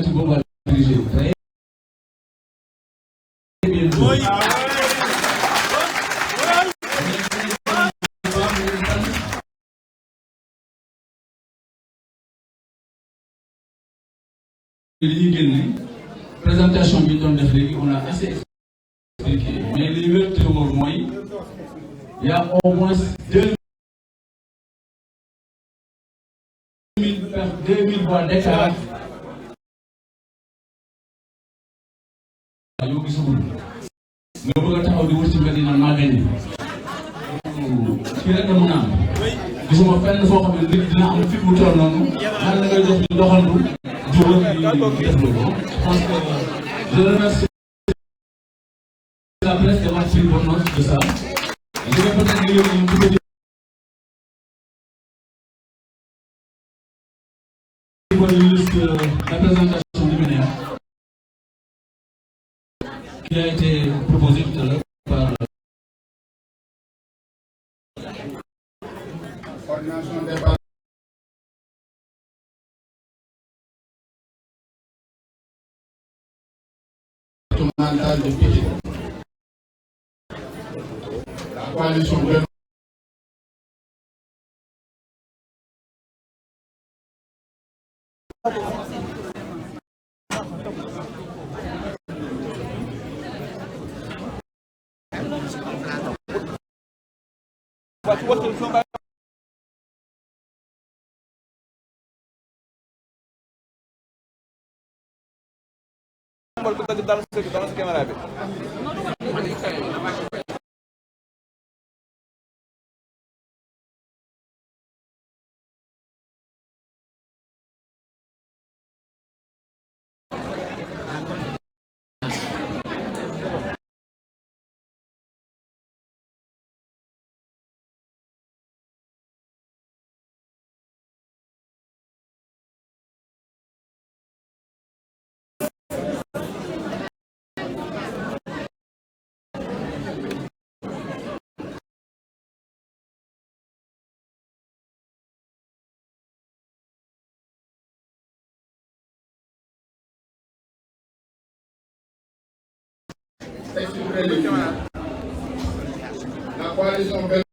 boobu laa dirigé très bien. li ñuy génne présentation bi ñu doon def léegi on a assez expliqué mais li wér te wóor mooy y a au moins 2000 voix d'écart yoo gisagul nga bëgg a taxaw di wër ci mbedd yi naan maa gagné fii rek la mun a am gisuma fenn foo xam ne nit dina am fit mu toll noonu nan la ngay jox di doxandu di wër di def loolu. Je pense que je remercie la presse d'avoir pris bonne note de ça. Je vais peut-être lire un tout petit peu la présentation du MENEA qui a été proposée tout à l'heure par coordination départementale de Pikine. La coalition Benno la coalition Benno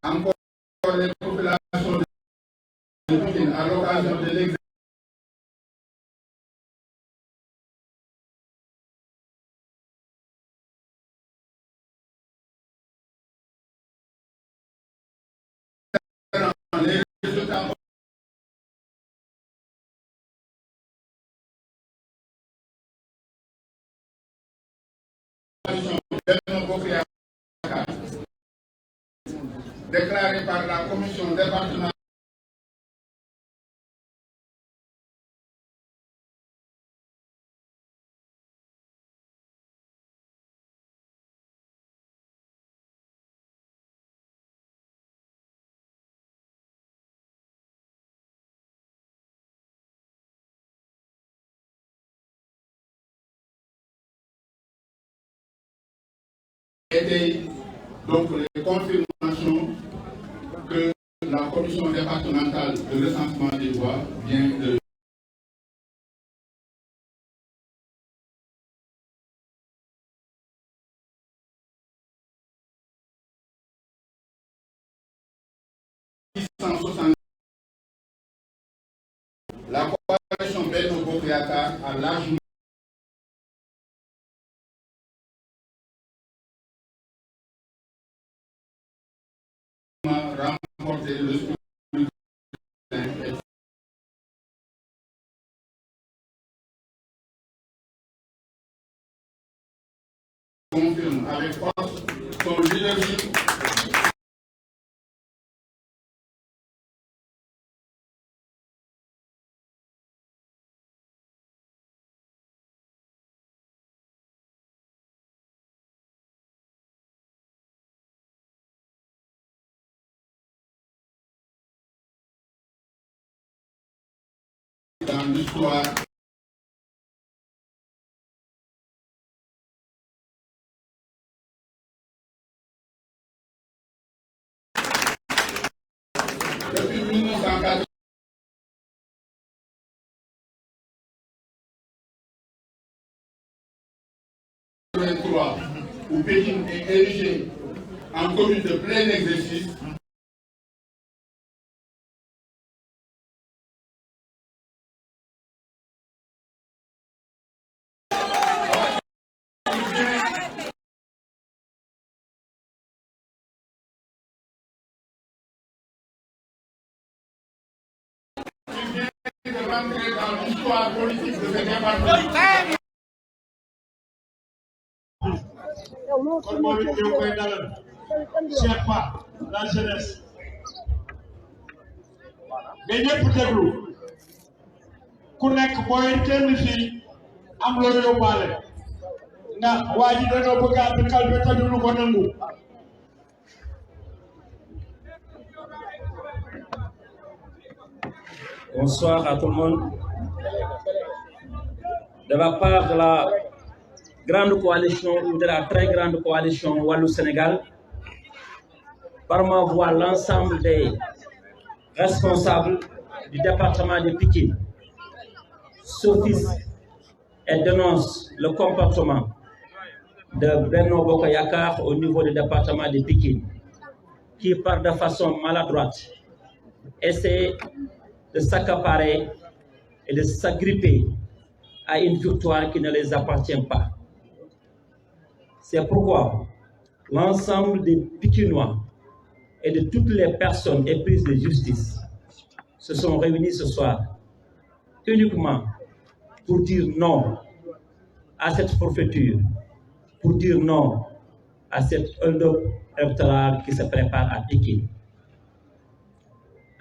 encore les populations de Pikine à l'occasion de l'exercice les résultats Benno Bokk Yaakaar déclarés par la commission départementale étaient donc les confirmations que la commission départementale de recensement des voix vient de la coalition Benno Bokk Yaakaar a largement remporté le scrutin et confirme avec force son leadership dans l'histoire territoire où Pékin est érigé en commune de plein exercice, de rentrer dans l'histoire politique de ce département. kon moom it ñoo koy dalal Cheikh Ba la jeunesse mais ñëpp déglu ku nekk mooy kenn fii am loo yóbbaale ndax waa ji dañoo bëgg a dëkkal ba te duñu ko nangu. Bonsoir à tout le monde. De la part de la grande coalition ou de la très grande coalition Wallou Sénégal, par ma voix, l'ensemble des responsables du département de Pikine s'offusquent et dénoncent le comportement de Benno Bokk Yakaar au niveau du département de Pikine, qui par de façon maladroite essaie de s'accaparer et de s'agripper à une victoire qui ne les appartient pas. C'est pourquoi l'ensemble des Pikinois et de toutes les personnes éprises de justice se sont réunis ce soir uniquement pour dire non à cette forfaiture, pour dire non à cette hold-up électorale qui se prépare à Pikine.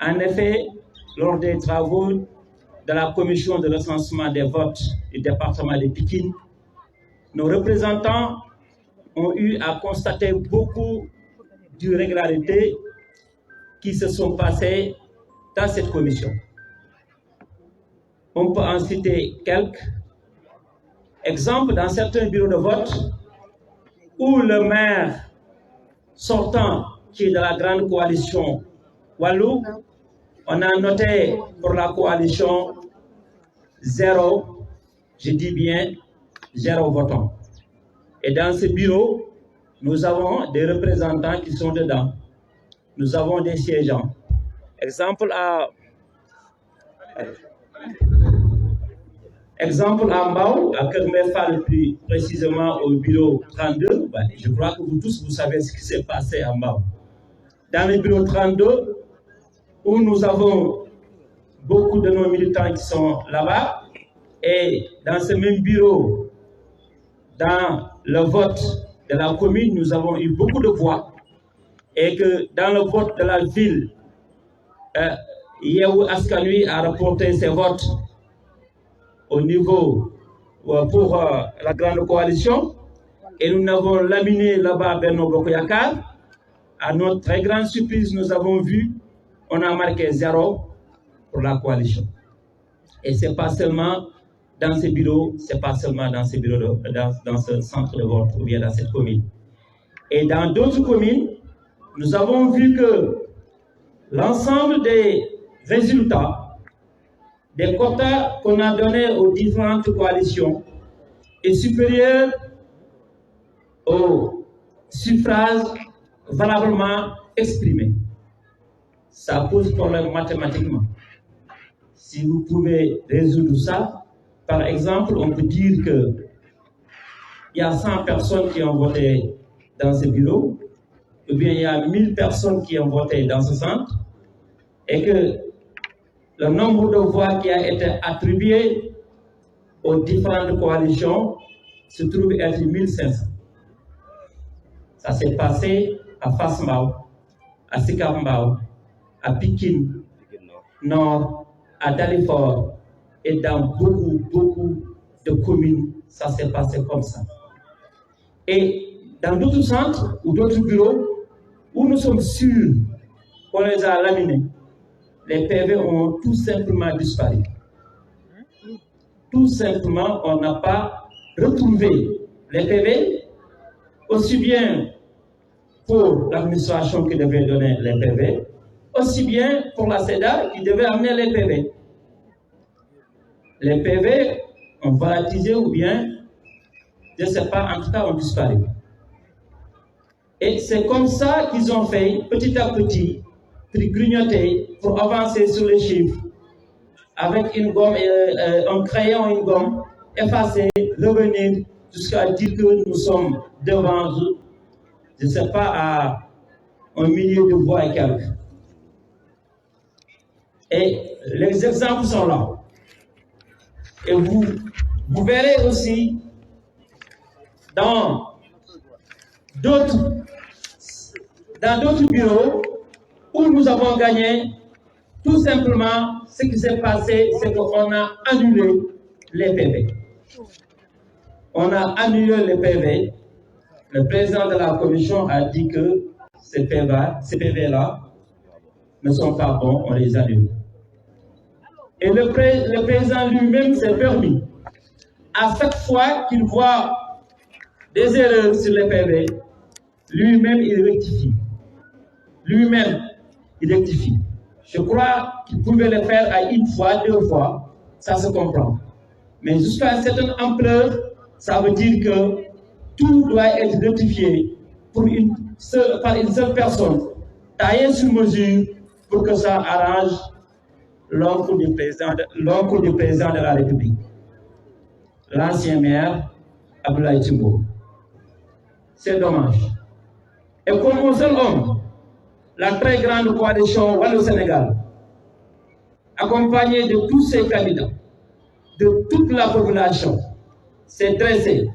En effet, lors des travaux de la commission de recensement des votes du département de Pikine, nos représentants ont eu à constater beaucoup d'irrégularités qui se sont passées dans cette commission. On peut en citer quelques exemples dans certains bureaux de vote où le maire sortant, qui est de la grande coalition Wallou, on a noté pour la coalition 0, je dis bien 0 votants. Et dans ce bureau, nous avons des représentants qui sont dedans. Nous avons des siégeants. Exemple à Mbao, à Kermefal, plus précisément au bureau 32. Je crois que vous tous, vous savez ce qui s'est passé à Mbao. Dans le bureau 32, où nous avons beaucoup de nos militants qui sont là-bas, et dans ce même bureau, dans le vote de la commune, nous avons eu beaucoup de voix, et que dans le vote de la ville, Yewwi Askan Wi a rapporté ses votes au niveau pour la grande coalition, et nous avons laminé là-bas Benno Bokk Yakaar. À notre très grande surprise, nous avons vu, on a marqué 0 pour la coalition. Et ce n'est pas seulement dans ces bureaux, c'est pas seulement dans ces bureaux, dans ce centre de vote ou bien dans cette commune. Et dans d'autres communes, nous avons vu que l'ensemble des résultats, des quotas qu'on a donnés aux différentes coalitions est supérieur au suffrage valablement exprimé. Ça pose problème mathématiquement. Si vous pouvez résoudre ça, par exemple, on peut dire que il y a 100 personnes qui ont voté dans ce bureau, ou bien il y a 1000 personnes qui ont voté dans ce centre, et que le nombre de voix qui a été attribué aux différentes coalitions se trouve être 1500. Ça s'est passé à Fass Mbao, à Sicap Mbao, à Pikine Nord, à Dalifort, et dans beaucoup de communes, ça s'est passé comme ça. Et dans d'autres centres ou d'autres bureaux où nous sommes sûrs qu'on les a laminés, les PV ont tout simplement disparu. Tout simplement, on n'a pas retrouvé les PV, aussi bien pour l'administration qui devait donner les PV, aussi bien pour la CEDA qui devait amener les PV. Les PV ont volatilisé ou bien je ne sais pas, en tout cas, ont disparu. Et c'est comme ça qu'ils ont fait, petit à petit, pour grignoter, pour avancer sur les chiffres, avec une gomme, un crayon, une gomme, effacer, revenir, jusqu'à dire que nous sommes devant, je ne sais pas, à un millier de voix et quelques. Et les exemples sont là. Et vous verrez aussi dans d'autres bureaux où nous avons gagné, tout simplement, ce qui s'est passé, c'est qu'on a annulé les PV. On a annulé les PV. Le président de la commission a dit que ces PV-là ne sont pas bons, on les annule. Et le président lui-même s'est permis, à chaque fois qu'il voit des erreurs sur les PV, lui-même il rectifie. Lui-même il rectifie. Je crois qu'il pouvait le faire à une fois, 2 fois, ça se comprend. Mais jusqu'à une certaine ampleur, ça veut dire que tout doit être rectifié par une seule personne, taillée sur mesure pour que ça arrange l'oncle du président de la République, l'ancien maire Abdoulaye Timbo. C'est dommage. Et comme un seul homme, la très grande coalition Wallo-Sénégal, accompagnée de tous ses candidats, de toute la population, s'est dressée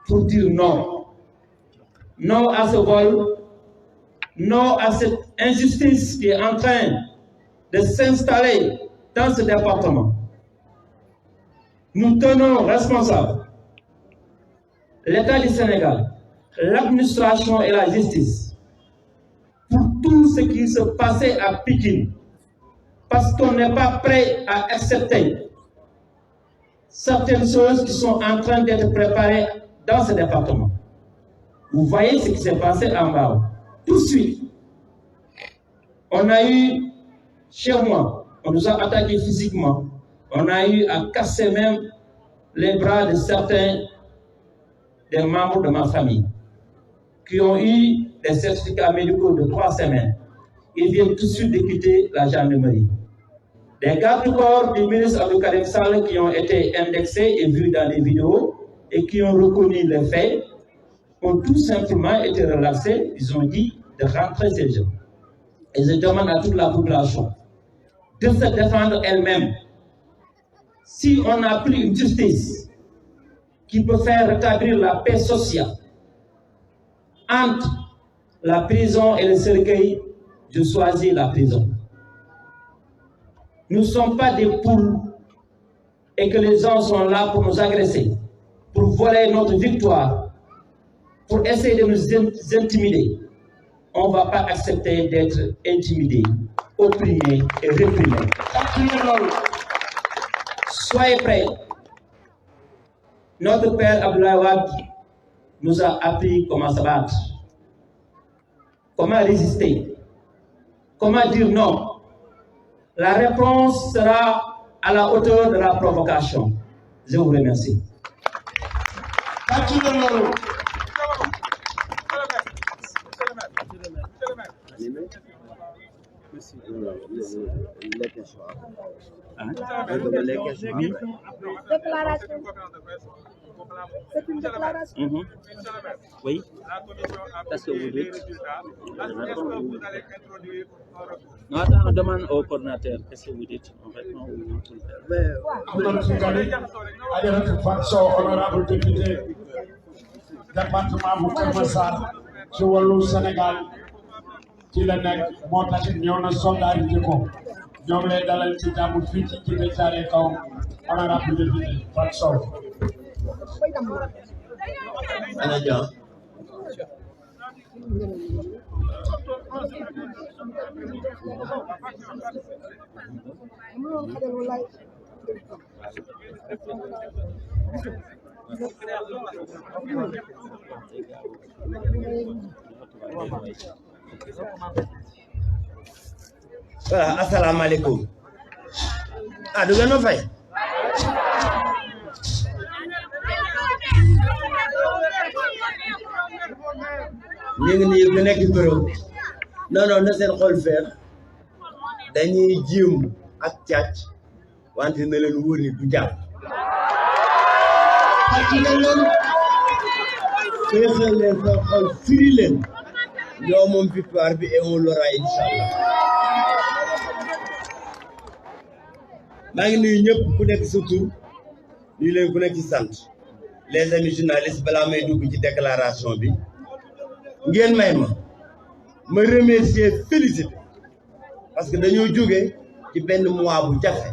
pour dire non. Non à ce vol, non à cette injustice qui est en train de s'installer dans ce département. Nous tenons responsables l'État du Sénégal, l'administration et la justice pour tout ce qui se passait à Pékin, parce qu'on n'est pas prêt à accepter certaines choses qui sont en train d'être préparées dans ce département. Vous voyez ce qui s'est passé en bas. Tout de suite, on a eu, chez moi, on nous a attaqué physiquement, on a eu à casser même les bras de certains des membres de ma famille qui ont eu des certificats médicaux de 3 semaines. Ils viennent tout de suite de quitter la gendarmerie. Des gardes-corps du ministre Abdou Karim Sall qui ont été indexés et vus dans les vidéos et qui ont reconnu les faits ont tout simplement été relaxés. Ils ont dit de rentrer ces jeunes. Et je demande à toute la population de se défendre elle-même. Si on n'a plus une justice qui peut faire rétablir la paix sociale entre la prison et le cercueil, je choisis la prison. Nous ne sommes pas des poules et que les gens sont là pour nous agresser, pour voler notre victoire, pour essayer de nous intimider. On ne va pas accepter d'être intimidés, opprimés et réprimés. Soyez prêts. Notre père Abdoulaye Wade nous a appris comment se battre, comment résister, comment dire non. La réponse sera à la hauteur de la provocation. Je vous remercie. Déclaration. C'est une déclaration. Oui. Qu'est-ce que vous dites? Non, attends, on demande au coordinateur. Qu'est-ce que vous dites? On répond ou honorable député département bu Keur Massar ci wàllu Sénégal ci la nekk moo tax ñëw na solidarité ko ñoom lay dalal ci jàmm fii ci Djidah Thiaroye Kaw honorable député Fatou Sow. Ana Dia. Voilà, assalamu alaikum. Ah, du ngeen ma fay. ñu ngi nii ku nekk turam non na seen xol feex dañuy jiim ak càcc wante na leen wóor ni du jàpp xacc na leen feexal leen seen xol firi leen ñoo moom victoire bi et on l'aura inchallah maa ngi nuyu ñëpp ku nekk sa tur nuyu leen ku nekk ci sant les amis journalistes balaa may dugg ci déclaration bi ngeen may ma remercier féliciter parce que dañoo jóge ci benn mois bu jafe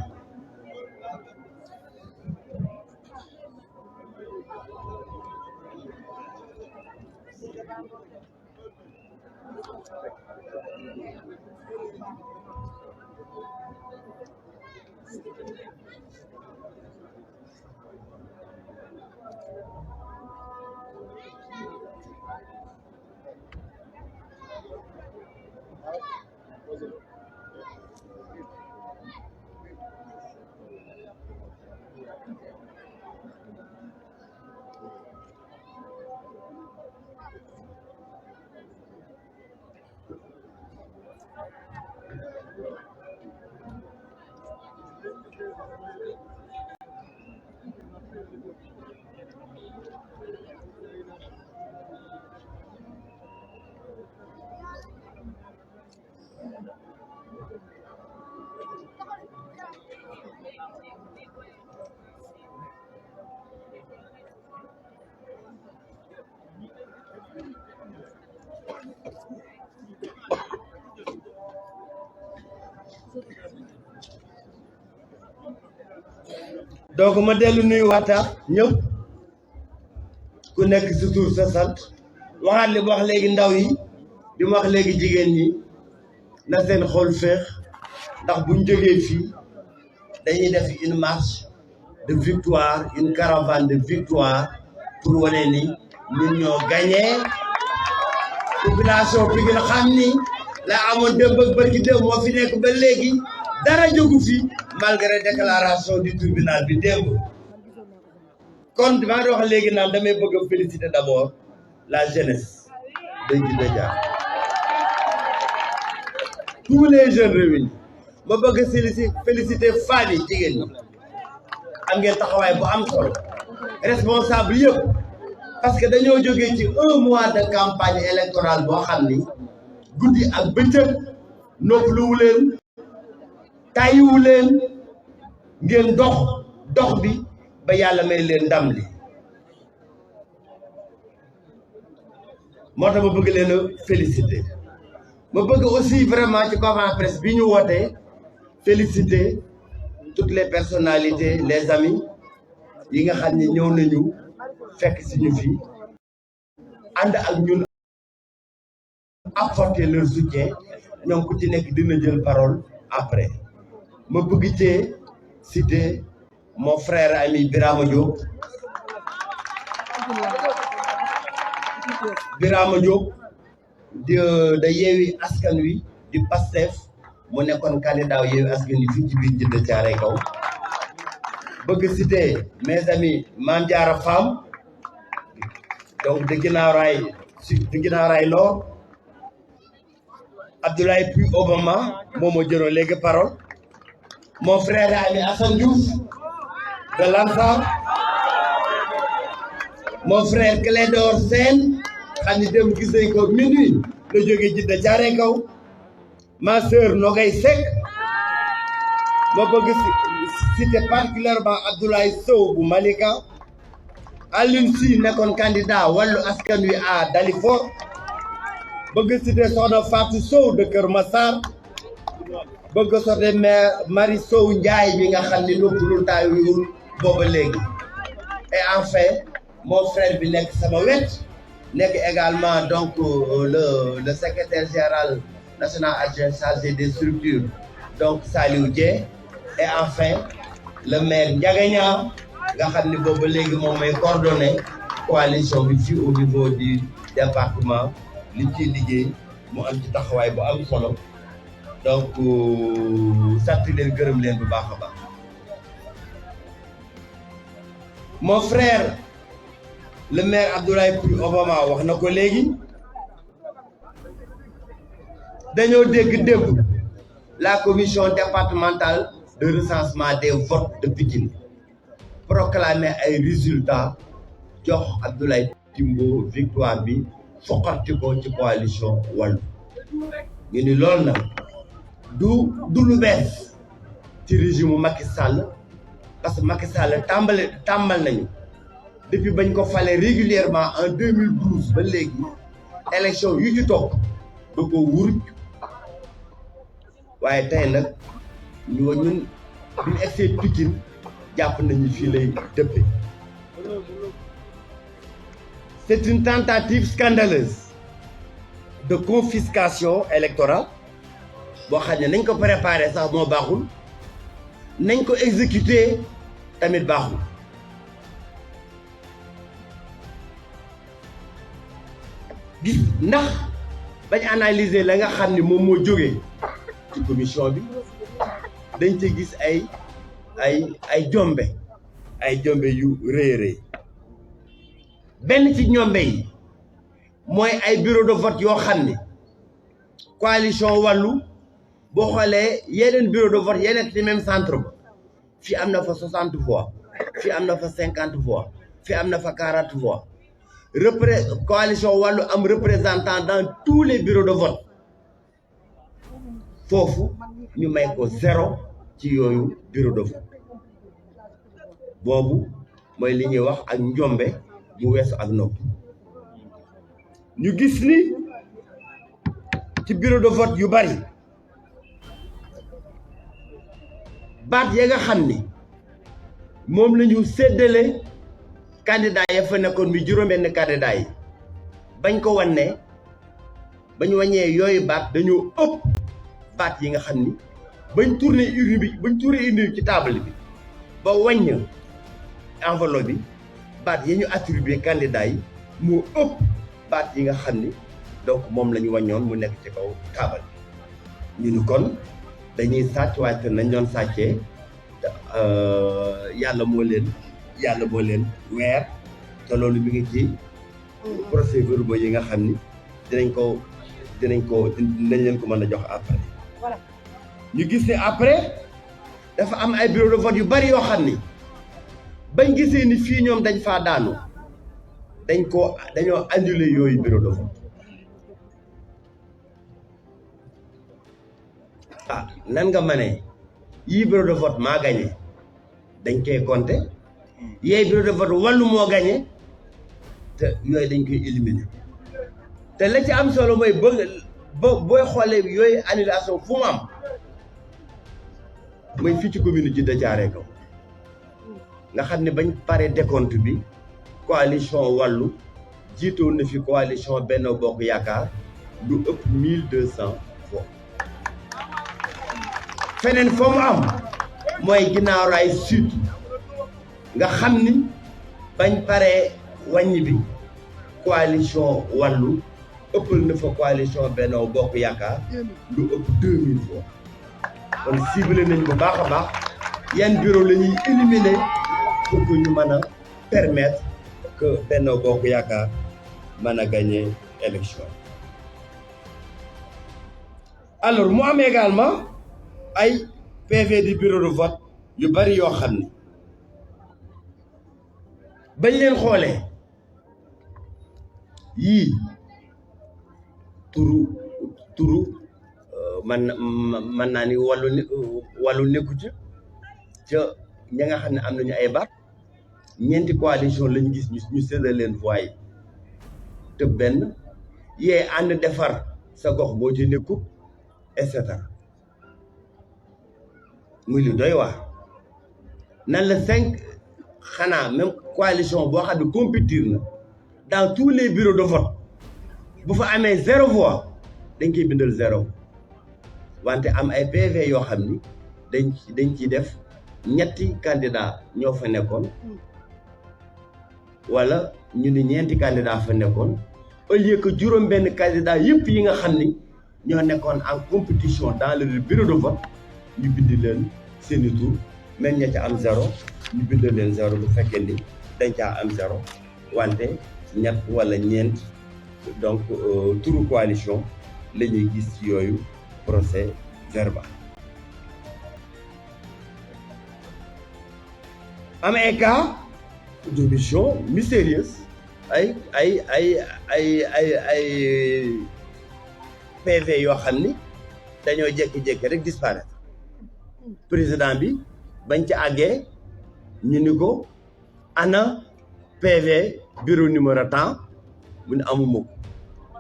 donc ma dellu nuyu waxtaan ñëpp ku nekk si tur sa sant waxaat li ma wax léegi ndaw yi di ma wax léegi jigéen ñi na seen xol féex ndax buñ jógee fii dañuy def une marche de victoire une caravane de victoire pour wane ni ñun ñoo gagné population Pikine xam ni la amoon démb ak barki démb moo fi nekk ba léegi dara jógu fi malgré déclaration du tribunal bi démb kon maa ngi wax léegi naan damay bëgg a féliciter d'abord la jeunesse de Djiddah Thiaroye tous les jeunes réunis ma bëgg a féliciter femmes yi jigéen ñi am ngeen taxawaay bu am solo responsable yëpp parce que dañoo jógee ci 1 mois de campagne électorale boo xam ni guddi ak bëccëg noppaluwu leen tàyyiwu leen ngeen dox bi ba yàlla may leen ndam li moo tax ma bëgg leen a féliciter ma bëgg aussi vraiment ci conférence presse bi ñu wootee féliciter toutes les personnalités les amis yi nga xam ne ñëw nañu fekk si ñu fi ànd ak ñun apporter leur soutien ñoom ku ci nekk dina jël parole après ma bëgg cee citer mon frère ami Birama Diop de Yewwi Askan Wi di Pastef mu nekkoon candidat Yewwi Askan Wi fii ci biir Djiddah Thiaroye Kaw bëgg citer mes amis Mame Diarra Fam donc de Guinaw Rail Nord Abdoulaye Puy Obama moo ma jëloon léegi parole mon frère ami Assane Diouf de l'Ansar mon frère Clédor Sène xam ni dem gis nañ ko minuit la jógee Djiddah Thiaroye Kaw ma sœur Nogay Seck ma bëgg citer particulièrement Abdoulaye Sow bu Malika Alioune Sy nekkoon candidat Wallu Askan Wi à Dalifort bëgg citer soxna Fatou Sow de Kër Massar bëgg sote maire Marie Sow Ndiaye bi nga xam ni noppalul taayiwul booba léegi et enfin mon frère bi nekk sama wet nekk également donc le secrétaire général national adjoint chargé des structures donc Saliou Dieng et enfin le maire Ndiaga Niang nga xam ni booba léegi moom may coordonné coalition bi fii au niveau du département li ciy liggéey mu am ci taxawaay bu am solo donc sant leen gërëm leen bu baax a baax mon frère le maire Abdoulaye Puy Obama wax na ko léegi dañoo dégg la commission départementale de recensement des votes de Pikine proclamer ay résultats jox Abdoulaye Timbo victoire bi foqarti ko ci coalition Wallu ñu ni loolu nag du lu bees ci régime Macky Sall parce que Macky Sall tàmbal nañu depuis bañ ko fale régulièrement en 2012 ba léegi élection yu ci topp da ko wuruj waaye tey nag ñun bi ñu egsee Pikine jàpp nañu fii lay dëppe. C'est une tentative scandaleuse de confiscation électorale boo xam ne nañ ko préparé sax moo baaxul nañ ko exécuté tamit baaxul. gis ndax bañ analyser la nga xam ne moom moo jógee ci commission bi dañ ci gis ay jombe yu rëy benn ci ñombe yi mooy ay bureau de vote yoo xam ne coalition Wallu boo xoolee yeneen bureau de vote yeneen ci même centre ba fii am na fa 60 voix fii am na fa 50 voix fii am na fa 40 voix coalition Wallu am représentant dans tous les bureaux de vote foofu ñu may ko 0 ci yooyu bureau de vote boobu mooy li ñuy wax ak njombe bu weesu ak nopp ñu gis ni ci bureau de vote yu bari baat ya nga xam ni moom la ñu séddale candidat ya fa nekkoon mi juróom-benn candidat yi bañ ko wannee bañ wàññee yooyu baat dañoo ëpp baat yi nga xam ni bañ tourné urne ci table bi ba wàññ enveloppe bi baat yi ñu attribué candidat yi moo ëpp baat yi nga xam ni donc moom la ñu wàññoon mu nekk ci kaw table ñu ni kon dañuy sàcc waaye te nañ doon sàccee yàlla moo leen weer te loolu mi ngi ci procès-verbaux yi nga xam ni dinañ leen ko mën a jox après. Voilà. ñu gis ne après dafa am ay bureau de vote yu bari yoo xam ni bañ gisee ni fii ñoom dañ faa daanu dañoo annulé yooyu bureau de vote. Nan nga ma ne yii bureau de vote maa gagné dañ koy compté yee bureau de vote Wallu moo gagné te yooyu dañ koy éliminer te la ci am solo mooy booy xoolee yooyu annulation fu mu am mooy fii ci commune Djiddah Thiaroye Kaw nga xam ne bañ pare décompte bi coalition Wallu jiitoon na fi coalition Benno Bokk Yaakaar lu ëpp 1200 voix feneen foo mu am mooy Guinaw Rail Sud nga xam ni bañ paree wàññi bi coalition Wallu ëppal na fa coalition Benno Bokk Yaakaar lu ëpp 2000 voix kon ciblé nañ bu baax a baax yan bureau la ñuy éliminer pour que ñu mën a permettre que Benno Bokk Yaakaar mën a gagner élection. Alors mu am également ay PV di bureau de vote yu bari yoo xam ni bañ leen xoolee yii turu man naa ni wàllu nekku ca ña nga xam ne am nañu ay baat ñeenti coalition lañu gis ñu séddale leen voix yi te benn yee ànd defar sa gox boo ci nekku et cetera muy lu doy waar nan la 5 xanaa même coalition boo xam ne compétir na dans tous les bureaux de vote bu fa amee 0 voix dañ koy bindal 0 wante am ay PV yoo xam ni dañ ciy def ñetti candidat ñoo fa nekkoon wala ñu ni ñeenti candidat fa nekkoon au lieu que juróom-benn candidat yëpp yi nga xam ni ñoo nekkoon en compétition dans le bureau de vote ñu bind leen seeni tur même ña ca am 0 ñu bind leen 0 bu fekkee ni dañ caa am 0 wante ñett wala ñeent donc turu coalition la ñuy gis ci yooyu procès verbal. am ay cas d'omission mystérieuse ay PV yoo xam ni dañoo jékki-jékki rek disparaître président bi bañ ci àggee ñu ni ko ana PV bureau numéro temps mu ne amuma ko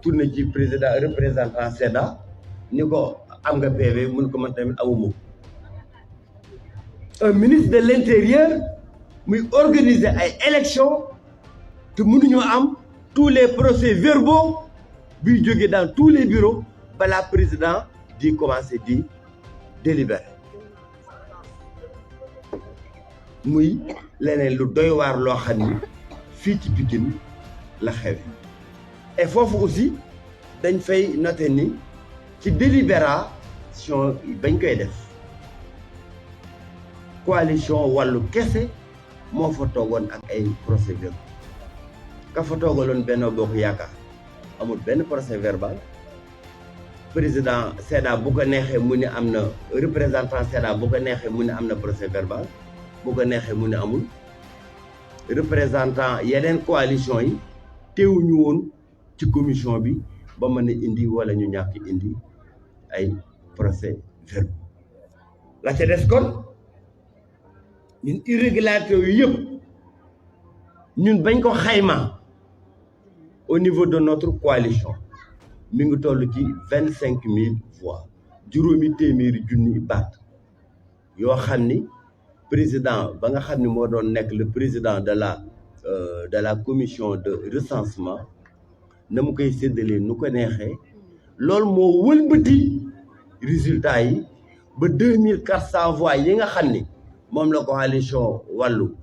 tourné ci président représentant SEDA ni ko am nga PV mun ko man tamit amuma ko un ministre de l'intérieur muy organiser ay élections te mënuñoo am tous les procès verbaux buy jógee dans tous les bureaux balaa président di commencer di délibérer muy leneen lu doy waar loo xam ni fii ci Pikine la xewe et foofu aussi dañ fay noter ni ci délibération bañ koy def coalition wàllu kese moo fa toogoon ak ay procès verbal ka fa toogaloon Benno Bokk Yaakaar amul benn procès verbal président SEDA bu ko neexee mu ne am na représentant SEDA bu ko neexee mu ne am na procès verbal bu ko neexee mu ne amul représentant yeneen coalition yi teewuñu woon ci commission bi ba mën a indi wala ñu ñàkk indi ay procès verbal la ca des kon ñun irrégularité yu yëpp ñun bañ ko xayma au niveau de notre coalition mi ngi toll ci 25 000 voix juróomi téeméeri junni baat yoo xam ni président ba nga xam ni moo doon nekk le président de la commission de recensement na mu koy séddalee nu ko neexee loolu moo wëlbati résultat yi ba 2400 voix yi nga xam ni moom la coalition wàllu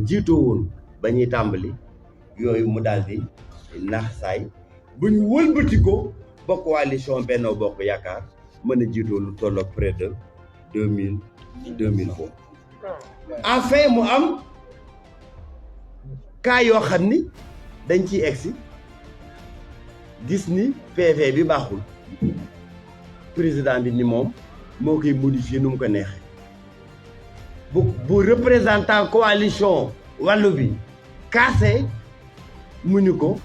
jiitoo woon ba ñuy tàmbali yooyu mu daal di naax saay bu ñu wëlbati ko ba coalition Benno Bokk Yaakaar mën a jiitoo lu tolloog près de 2000 voix. Enfin mu am cas yoo xam ni dañ ciy egsi gis ni PV bi baaxul président bi ni moom moo koy modifier nu mu ko neexee bu représentant coalition wàllu bi kaase mu ñu ko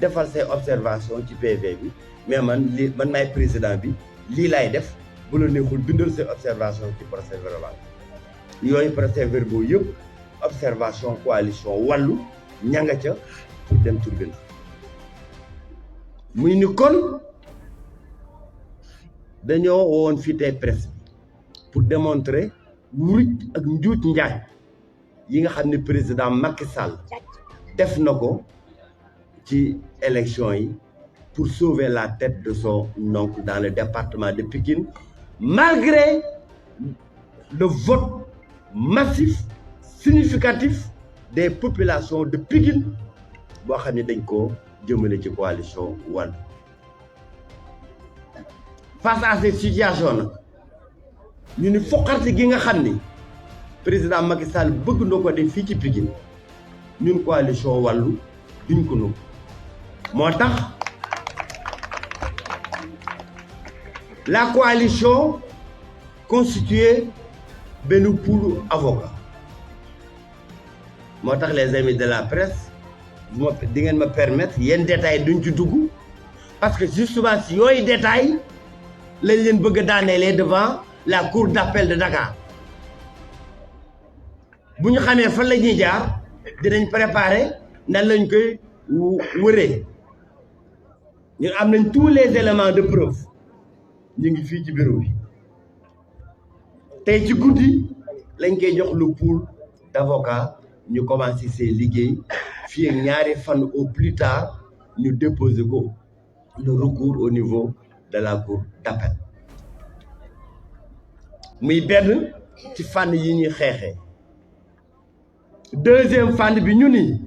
defal say observation ci PV bi mais man maay président bi lii laay def bu la neexul bindal say observation ci procès verbal yooyu procès verbal yëpp observation coalition wàllu ña nga ca pour dem tribunal muy ni kon dañoo woon fii tey presse pour démontrer wuruj ak njuuj njaaj yi nga xam ne président Macky Sall def na ko ci élection yi pour sauver la tête de son oncle dans le département de Pikine malgré le vote massif significatif des populations de Pikine boo xam ne dañ ko jëmale ci coalition Wallu face à cette situation nag ñu ni foqarti gi nga xam ni président Macky Sall bëgg na ko def fii ci Pikine ñun coalition Wallu duñ ko nëbb moo tax la coalition constituée benn pool avocat moo tax les amis de la presse di ngeen ma permettre yenn détails duñ ci dugg parce que justement si yooyu détails lañ leen bëgg a daaneelee devant la cour d'appel de Dakar bu ñu xamee fan la ñuy jaar dinañ préparer nan lañ koy wëree ñun am nañ tous les éléments de preuve ñu ngi fii ci bureau bi tey ci guddi lañ koy jox le pool d'avocats ñu commencé seen liggéey fii ak ñaari fan au plus tard ñu déposer ko le recours au niveau de la cour d'appel muy benn ci fànn yi ñuy xeexee deuxième fànn bi ñu ni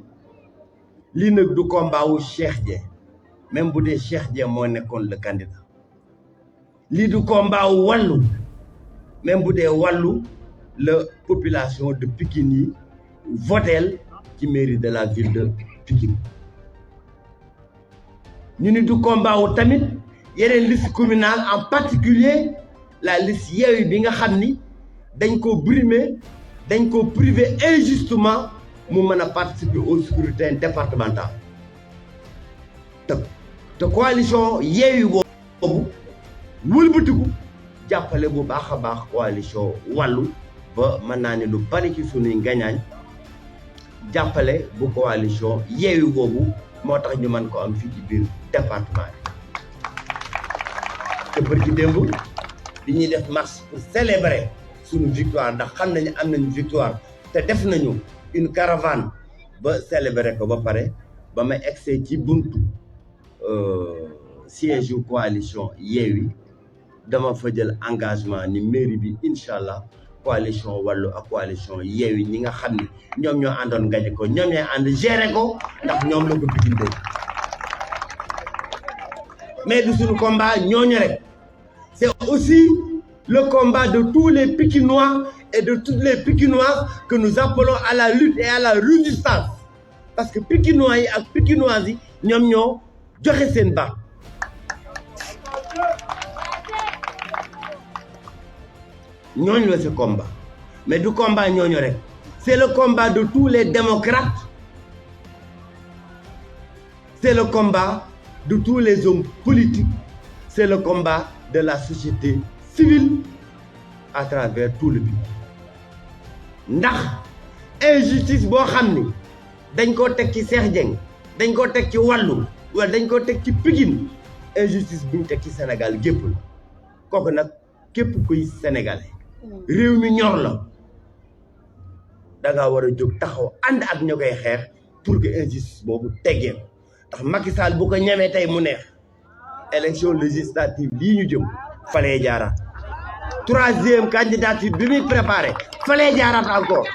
lii nag du combat wu Cheikh Dieng même bu dee Cheikh Dieng moo nekkoon le candidat lii du combat wu Wallu même bu dee Wallu la population de Pikine yi voteel ci mairie de la ville de Pikine ñu ni du combat wu tamit yeneen liste communale en particulier la liste Yewwi bi nga xam ni dañ ko brimer dañ ko priver injustement mu mën a participer au scrutin départemental te coalition Yewwi boobu wëlbatiku jàppale bu baax a baax coalition wàllu ba mën naa ne lu bari ci sunuy ngañaañ jàppale bu coalition Yewwi boobu moo tax ñu mën ko am fii ci biir département bi te bërki démb bi ñuy def marche pour célébrer sunu victoire ndax xam nañu am nañu victoire te def nañu une caravane ba célébrer ko ba pare ba ma egsee ci buntu siège yu coalition Yewwi dama fa jël engagement ni mairie bi incha allah coalition wàllu ak coalition Yewwi ñi nga xam ni ñoom ñoo àndoon gañe ko ñoom ñooy ànd gérer ko ndax ñoom la ko Pikine dégg mais du suñu combat ñooñu rek c'est aussi le combat de tous les Pikinois et de toutes les Pikinoises que nous appelons à la lutte et à la résistance parce que Pikinois yi ak Pikinoises yi ñoom ñoo joxe seen baat ñooñu la ce combat mais du combat ñooñu rek c'est le combat de tous les démocrates c'est le combat de tous les hommes politiques c'est le combat de la société civile à travers tout le pays ndax injustice boo xam ni dañ koo teg ci Cheikh Dieng dañ koo teg ci wàllu wala dañ koo teg ci Pikine injustice bu ñu teg ci Sénégal gépp la kooku nag képp kuy sénégalais réew mi ñor la da ngaa war a jóg taxaw ànd ak ña koy xeex pour que injustice boobu teggee ndax Macky Sall bu ko ñemee tey mu neex élection législative lii ñu jëm falee jaaraat troisième candidature bi muy préparé falee jaaraat encore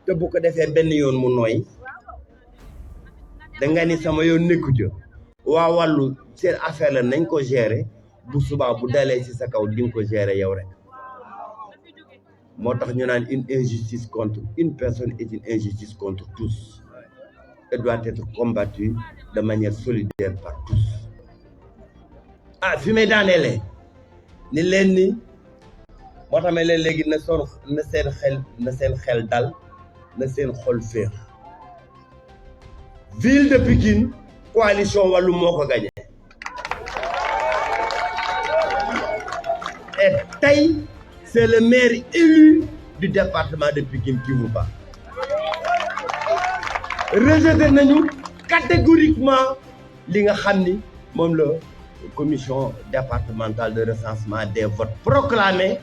te bu ko defee benn yoon mu nooy da nga ni sama yoon nekku ja waa wàllu seen affaire la nañ ko gérer bu subaa bu dalee ci sa kaw di nga ko gérer yow rek moo tax ñu naan une injustice contre une personne est une injustice contre tous et doit être combattue de manière solidaire par tous ah fi may daaneele ni leen ni moo tax ma leen léegi na seen xel dal na seen xol féex ville de Pikine coalition wàllu moo ko gagné et tey c'est le maire élu du département de Pikine qui vous bat rejeté nañu catégoriquement li nga xam ni moom la commission départementale de recensement des votes proclamé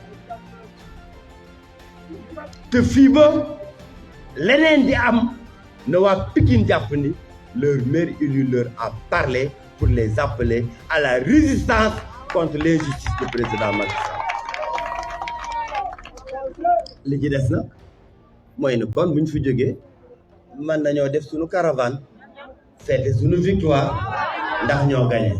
te fii ba leneen di am na waa Pikine jàpp ni leur maire élu leur a parlé pour les appeler à la résistance contre l'injustice du président Macky Sall li ci des na mooy ne kon bu ñu fi jógee mën nañoo def suñu caravane fête suñu victoire ndax ñoo gagné.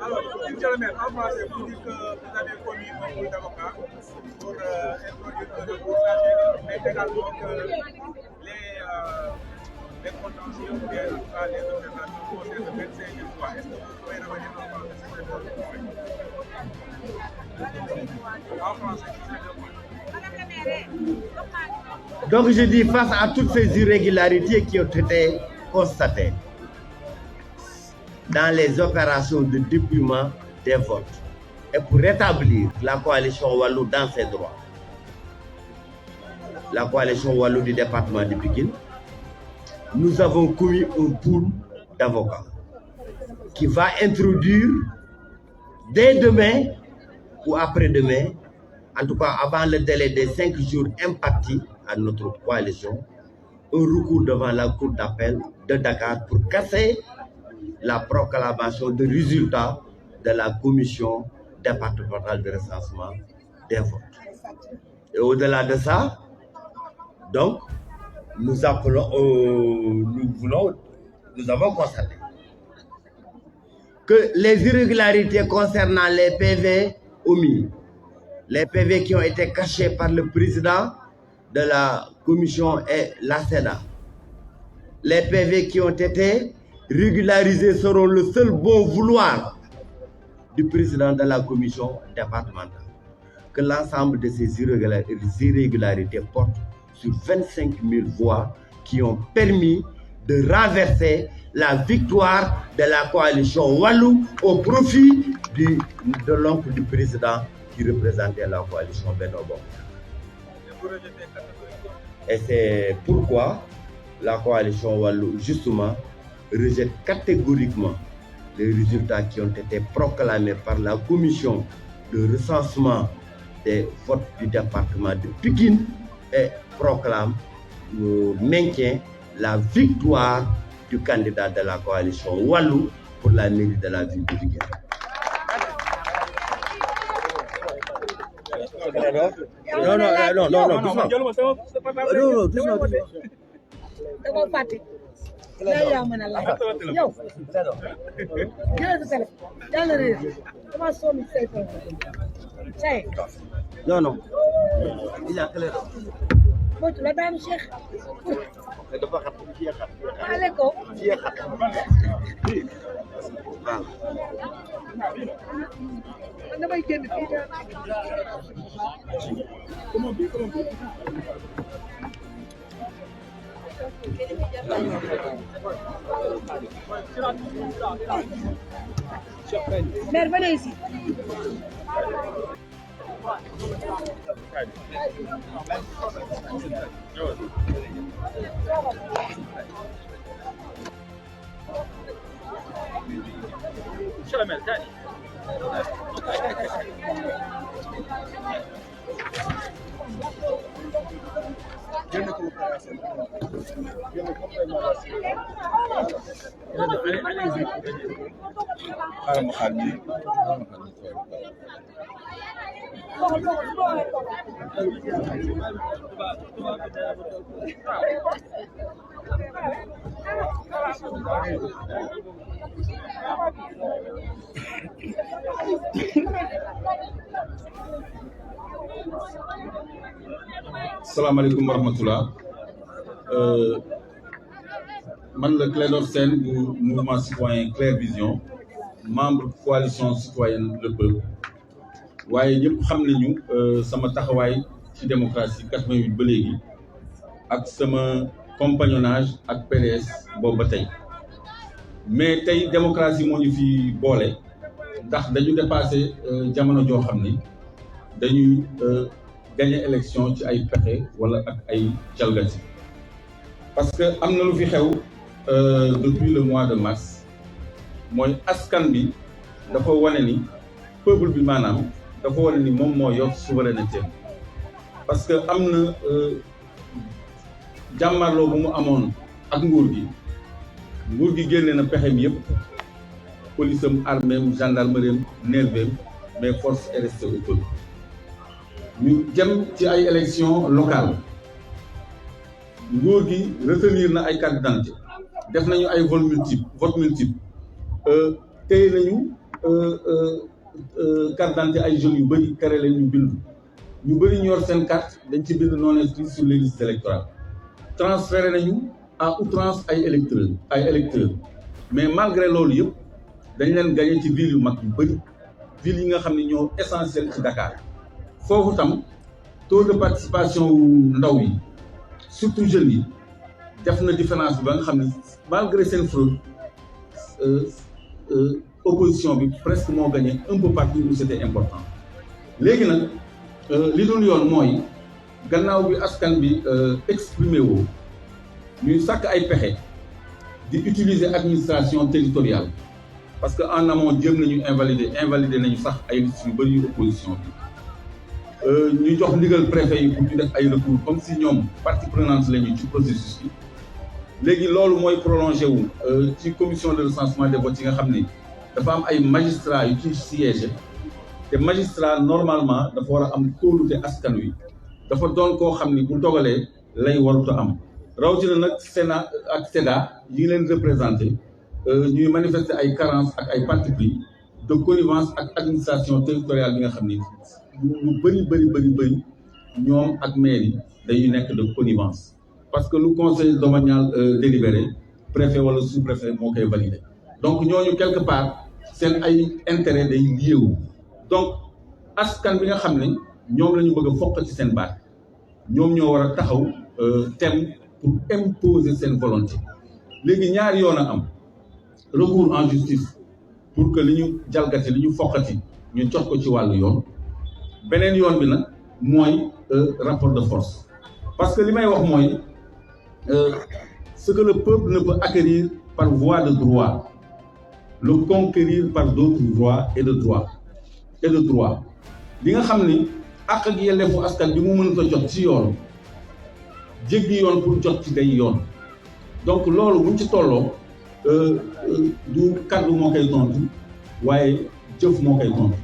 Alors, monsieur le maire, en français, vous dites que vous avez commis un coup d'avocat pour introduire un recours, mais également que les contentieux ou bien en tout cas les observations concernent 25 000 fois. Est-ce que vous pouvez revenir en français? Donc je dis face à toutes ces irrégularités qui ont été constatées dans les opérations de dépouillement des votes et pour rétablir la coalition Wallou dans ses droits, la coalition Wallou du département de Pikine, nous avons commis un pool d'avocats qui va introduire dès demain ou après-demain, en tout cas avant le délai des 5 jours impartis à notre coalition, un recours devant la cour d'appel de Dakar pour casser la proclamation de résultats de la commission départementale de recensement des votes. Et au-delà de ça, donc, nous avons constaté que les irrégularités concernant les PV omis, les PV qui ont été cachés par le président de la commission et la Sénat, les PV qui ont été régularisés seront le seul bon vouloir du président de la commission départementale. Que l'ensemble de ces irrégularités portent sur 25 000 voix qui ont permis de renverser la victoire de la coalition Wallou au profit de l'oncle du président qui représentait la coalition Benno Bokk. Et c'est pourquoi la coalition Wallou, justement, rejette catégoriquement les résultats qui ont été proclamés par la commission de recensement des votes du département de Pikine et proclame maintient la victoire du candidat de la coalition Wallou pour la mairie de la ville de Pikine. Non. Il a clair. Moytu la daanu Cheikh. dafa xat fii xat. Xale ko. fii xat. waaw. Man damay génn fii daal. Mère, venez ici. Salaamaaleykum wa rahmatullah. Man la Clédor Sène du mouvement citoyen Claire Vision, membre coalition citoyenne Le Peuple. waaye ñëpp xam nañu sama taxawaay ci démocratie 88 ba léegi ak sama compagnonnage ak PDS boobu ba tey mais tey démocratie moo ñu fi boole ndax dañu dépassé jamono joo xam ni dañuy gagner élection ci ay pexe wala ak ay jalgati parce que am na lu fi xew depuis le mois de mars mooy askan bi dafa wane ni peuple bi maanaam dafa wane ni moom moo yor souveraineté parce que am na jàmmarloo bu mu amoon ak nguur gi génne na pexem yëpp police am armée am gendarmerie am nerveux mais force est restée au peuple ñu jëm ci ay élections locales nguur gi retenir na ay carte d'identité def nañu ay vote multiple téye nañu carte d'identité ay jeunes yu bëri tere leen ñu bindu ñu bëri ñor seen carte dañ ci bind non inscrit sur les listes électorales transféré nañu à outrance ay électeurs mais malgré loolu yëpp dañ leen gagné ci ville yu mag yu bëri ville yi nga xam ne ñoo essentiel ci Dakar foofu tam taux de participation wu ndaw yi surtout jeunes yi def na différence bi ba nga xam ne malgré seen fraude opposition bi presque moo gagné un peu partout où c'était important léegi nag li dul yoon mooy gannaaw bi askan bi exprimé woo ñuy sàkk ay pexe di utiliser administration territoriale parce que en amont jëm nañu invalider nañu sax ay listes yu bëri yu opposition bi ñu jox ndigal préfet yi pour ñu def ay recours comme si ñoom partie prenante lañu ci processus bi léegi loolu mooy prolongé wu ci commission de recensement des votes yi nga xam ni dafa am ay magistrats yu ci siège te magistrat normalement dafa war a am kóolute askan wi dafa doon koo xam ni bu dogalee lay warut a am rawatina nag Sénat ak SEDA yi ngi leen représenté ñuy manifester ay carences ak ay parti pris de connivence ak administration territoriale bi nga xam ni lu bëri ñoom ak maire yi dañuy nekk de connivence parce que lu conseil domanial délibéré préfet wala sous-préfet moo koy validé donc ñooñu quelque part seen ay intérêt day liéwu donc askan bi nga xam ne ñoom la ñu bëgg a fokk ci seen baat ñoom ñoo war a taxaw thème pour imposer seen volonté léegi ñaari yoon a am recours en justice pour que li ñu jalgati li ñu fokkati ñu jox ko ci wàllu yoon beneen yoon bi nag mooy rapport de force parce que li may wax mooy ce que le peuple ne peut acquérir par voie de droit le conquérir par d'autres voies et de droit li nga xam ni ak yelleefu askan bi mu mën a jot ci yoon jéggi yoon pour jot ci day yoon donc loolu buñ ci tolloo du kaddu moo koy tontu waaye jëf moo koy tontu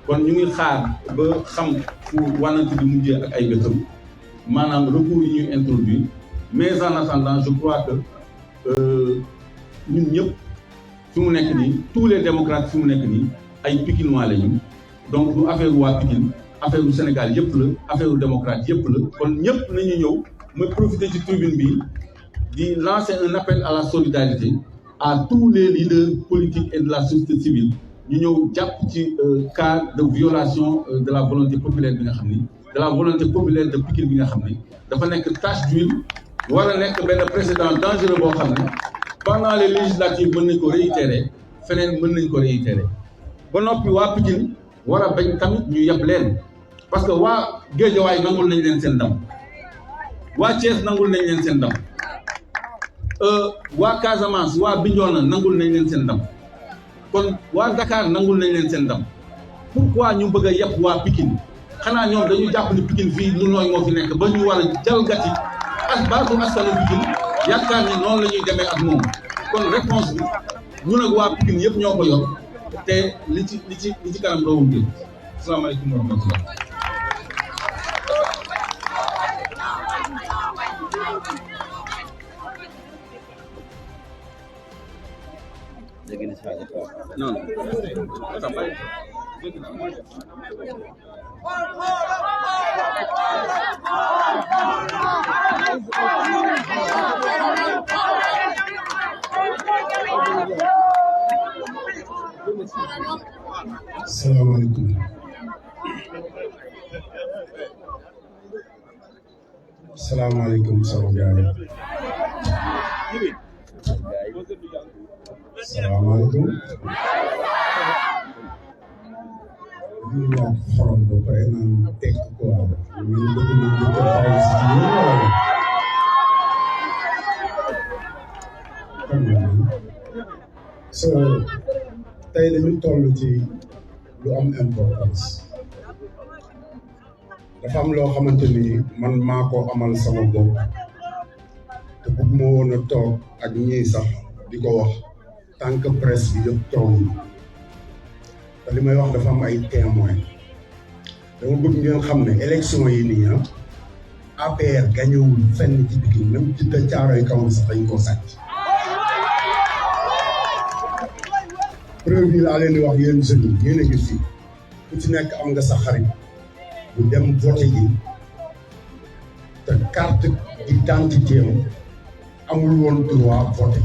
kon ñu ngi xaar ba xam fu wànnante di mujjee ak ay gëtëm maanaam recours yi ñuy introduire mais en attendant je crois que ñun ñëpp fi mu nekk nii tous les démocrates fi mu nekk nii ay Pikinois lañu donc du affaire waa Pikine affaire du Sénégal yëpp la affaire du démocrate yëpp la kon ñëpp nañu ñëw ma profiter ci tribune bi di lancer un appel à la solidarité à tous les leaders politiques et de la société civile ñu ñëw jàpp ci cas de violation de la volonté populaire bi nga xam ni de la volonté populaire de Pikine bi nga xam ni dafa nekk tache d'huile war a nekk benn précédent dangereux boo xam ne pendant les législatives mën nañ ko réitérer feneen mën nañ ko réitérer ba noppi waa Pikine war a bañ tamit ñu yeb leen parce que waa Guédiawaye nangul nañ leen seen ndam waa Thiès nangul nañ leen seen ndam waa Casamance waa Bignona nangul nañ leen seen ndam kon waa Dakar nangul nañ leen seen ndam pourquoi ñu bëgg a yeb waa Pikine xanaa ñoom dañu jàpp ni Pikine fii lu nooy moo fi nekk ba ñu war a jalgati ak baatu askanu Pikine yaakaar ni noonu la ñuy demee ak moom kon réponse bi ñun ak waa Pikine yëpp ñoo ko yor te li ci kanam rawul bi asalaamaaleykum wa rahmatullah non salaamaaleykum salaamaaleykum sama gaay salaamaaleykum ñu wax xorom ba pare naan tekk quoi ñu bëgg na jëkk xaalis so tey dañu toll ci lu am importance dafa am loo xamante ni man maa ko amal sama bopp te bëgg ma woon a toog ak ñii sax di ko wax tant que presse bi yëpp toogul te li may wax dafa am ay témoin dama bëgg ngeen xam ne élection yi nii APR gañewul fenn ci Pikine même ci te Caaroy kaw sax dañ ko sàcc preuve yi laa leen di wax yéen jeunes yi yéen a ngi fii ku ci nekk am nga sa xarit bu dem voté ji te carte d'identité am amul woon droit voté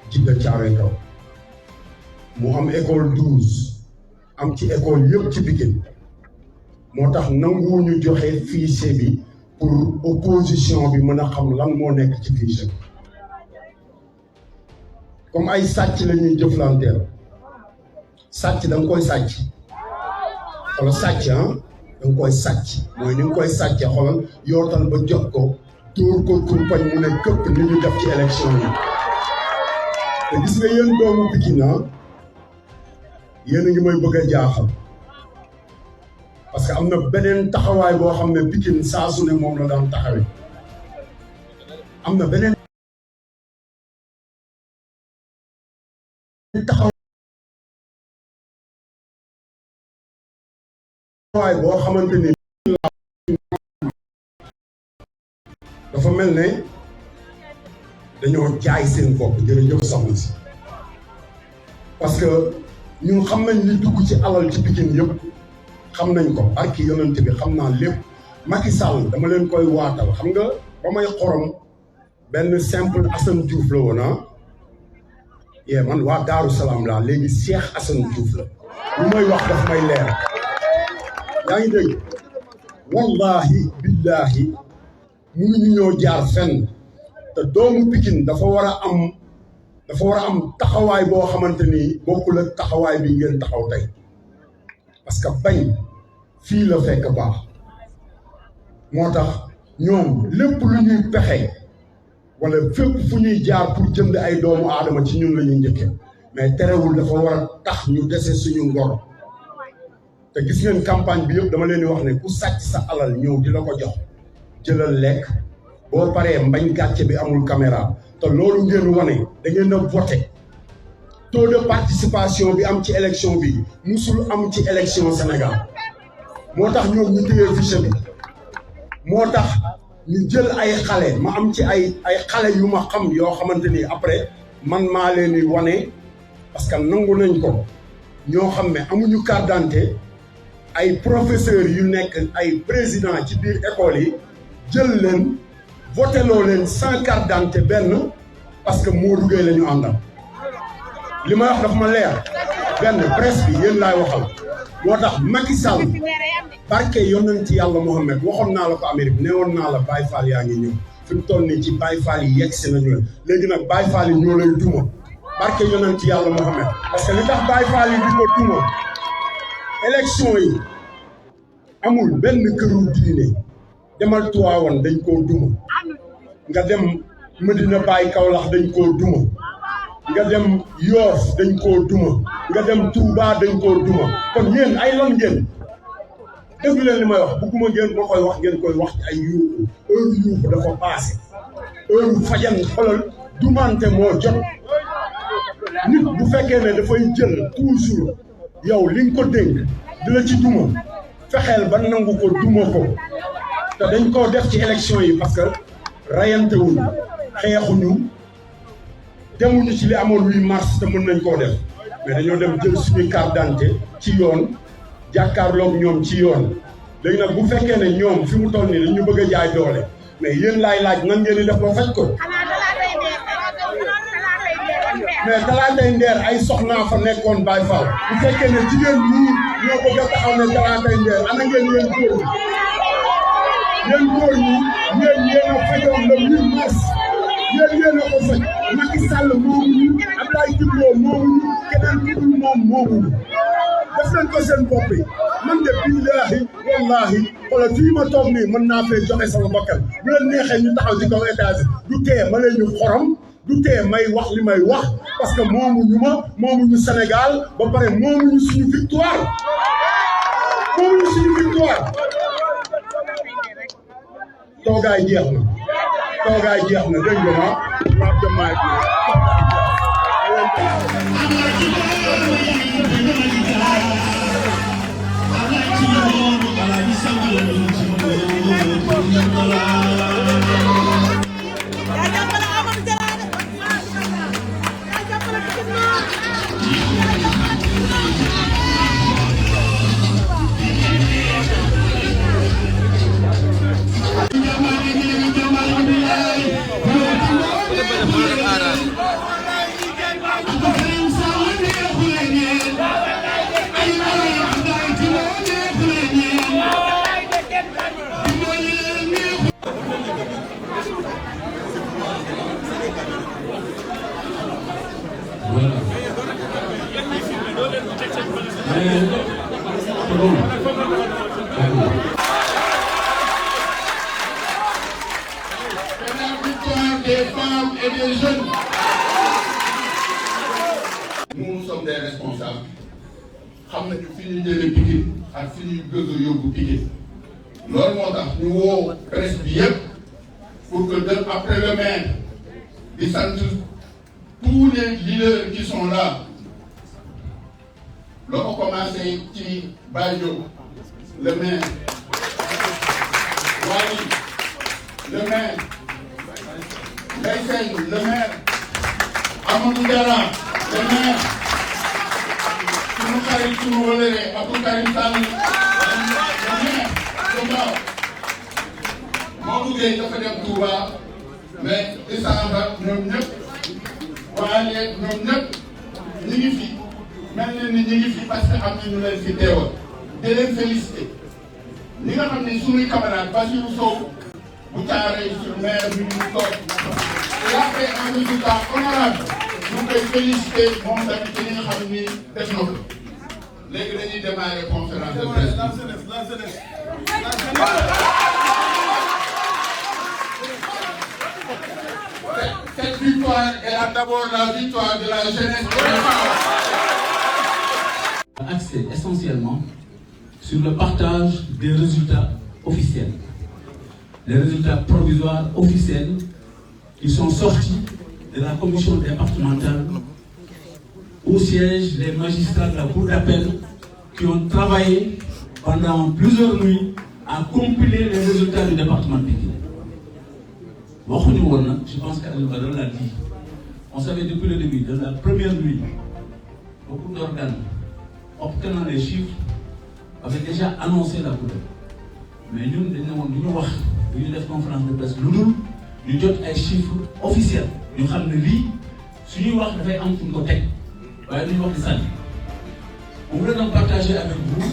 ci te Caaroy kaw mu am école 12 am ci école yëpp ci Pikine moo tax nanguwuñu joxe fichier bi pour opposition bi mën a xam lan moo nekk ci fichier bi comme ay sàcc la ñuy jëflanteel sàcc da nga koy sàcc xoolal sàcc da nga koy sàcc mooy ni nga koy sàccee xoolal yootal ba jot ko dóor ko kurpañ mu ne këpp ni ñu def ci élection yi te gis nga yéen doomu Pikine yéen a ngi may bëgg a jaaxal parce que am na beneen taxawaay boo xam ne Pikine saa su ne moom la daan taxawee am na beneen taxawaay boo xamante ni dafa mel ne dañoo jaay seen bopp jërëjëf soxna si parce que ñun xam nañ li dugg ci alal ci Pikine yëpp xam nañ ko barki yonent bi xam naa lépp Macky Sall dama leen koy waatal xam nga ba may xorom benn simple Assane Diouf la woon yee man waa Daaru Salaam laa léegi Cheikh Assane Diouf la lu may wax daf may leer yaa ngi dégg wallahi billahi mënuñu ñoo jaar fenn te doomu Pikine dafa war a am taxawaay boo xamante ni bokkul ak taxawaay bi ngeen taxaw tey parce que bañ fii la fekk baax moo tax ñoom lépp lu ñuy pexe wala fépp fu ñuy jaar pour jënd ay doomu aadama ci ñun la ñuy njëkkee mais terewul dafa war a tax ñu dese suñu ngor te gis ngeen campagne bi yëpp dama leen di wax ne ku sàcc sa alal ñëw di la ko jox jëlal lekk boo paree mbañ gàcce bi amul caméra te loolu ngeen wane da ngeen a voté taux de participation bi am ci élection bi musul am ci élection Sénégal moo tax ñoom ñu téye fichier bi moo tax ñu jël ay xale ma am ci ay xale yu ma xam yoo xamante ni après man maa leen di wane parce que nangu nañ ko ñoo xam ne amuñu carte d'identité ay professeurs yu nekk ay président ci biir école yi jël leen voté loo leen sans carte d'identité benn parce que Modou Gueye la ñu àndal li ma wax dafa ma leer benn presse bi yéen laay waxal moo tax Macky Sall barke yonent yàlla Mohamed waxoon naa la ko Amérique newoon naa la Baye Fall yaa ngi ñëw fi mu toll nii ci Baye Fall yi yegg si nañu la léegi nag Baye Fall yi ñoo lay duma barke yonent yàlla Mohamed parce que li tax Baye Fall yi di ko duma élection yi amul benn këru diine demal Tivaouane dañ koo duma nga dem Medina Baye Kaolack dañ koo duma nga dem Yoff dañ koo duma nga dem Touba dañ koo duma kon yéen ay lan ngeen déglu leen li may wax bugguma ngeen ma koy wax ngeen koy wax ci ay yuuxu heure yuuxu dafa passé heure fajan xolal dumante moo jot nit bu fekkee ne dafay jël toujours yow li nga ko dénk di la ci duma fexeel ba nangu ko duma ko te dañ koo def ci élection yi parce que rayantewuñu xeexuñu demuñu ci li amoon 8 mars te mën nañ koo def mais dañoo dem jël suñu carte d'identité ci yoon jàkkaarloog ñoom ci yoon léegi nag bu fekkee ne ñoom fi mu toll nii dañu bëgg a jaay doole mais yéen laay laaj nan ngeen di def ba faj ko mais talaatay ndeer ay soxnaa fa nekkoon Baye Fall bu fekkee ne jigéen ñi ñoo bëgg a taxaw ne talaatay ndeer ana ngeen yéen góor ñi yéen a fajoon le 8 mars yéen a ko faj Macky Sall moomuñu Abdoulaye Djibril moomuñu keneen ku dul moom moomuñu def nañ ko seen bopp yi man de billahi wallahi wala fii ma toog nii mën naa fee joxe sama bakkan bu leen neexee ñu taxaw ci kaw étage du tee ma leen ñu xorom du tee may wax li may wax parce que moomuñu Sénégal ba pare moomuñu suñu victoire toogaay jeex na dégg nga ma waa jamaay des femmes et des jeunes. Nous sommes des responsables. Xam nañu fi ñu jëlee Pikine ak fi ñu bëgg a yóbbu Pikine loolu moo tax ñu woo presse bi yëpp pour que après le maire di sant tous les leaders qui sont là loo ko commencé ci Badio le maire Wali le maire Ndeye Sène le maire Amadou Diarra le maire sunu xarit sunu wëlëre Abdou Karim Sall le maire Touba Modou Gueye dafa dem Touba mais Issa ñoom ñëpp waaye ñoom ñëpp ñu ngi fi mel na ni ñu ngi fi parce que am na ñu leen fi teewal di leen félicité ñi nga xam ne suñuy camarade Bassirou Sow bu Thiaroye sur Mer bi ñu toog il a fait un résultat honorable ñu koy félicité moom tamit ci li nga xam ni def na ko léegi dañuy démarrer conférence de presse. Cette victoire est d'abord la victoire de la jeunesse et des femmes. Axé essentiellement sur le partage des résultats officiels. Les résultats provisoires officiels qui sont sortis de la commission départementale où siègent les magistrats de la Cour d'appel qui ont travaillé pendant plusieurs nuits à compiler les résultats du département de Pikine. Je pense qu'Aliou Badara l'a dit. On savait depuis le début, de la première nuit, beaucoup d'organes obtenant les chiffres avaient déjà annoncé la couleur. Mais nous, nous avons une conférence de presse. Nous avons des chiffres officiels. Nous savons que si nous avons fait un côté, on voulait donc partager avec vous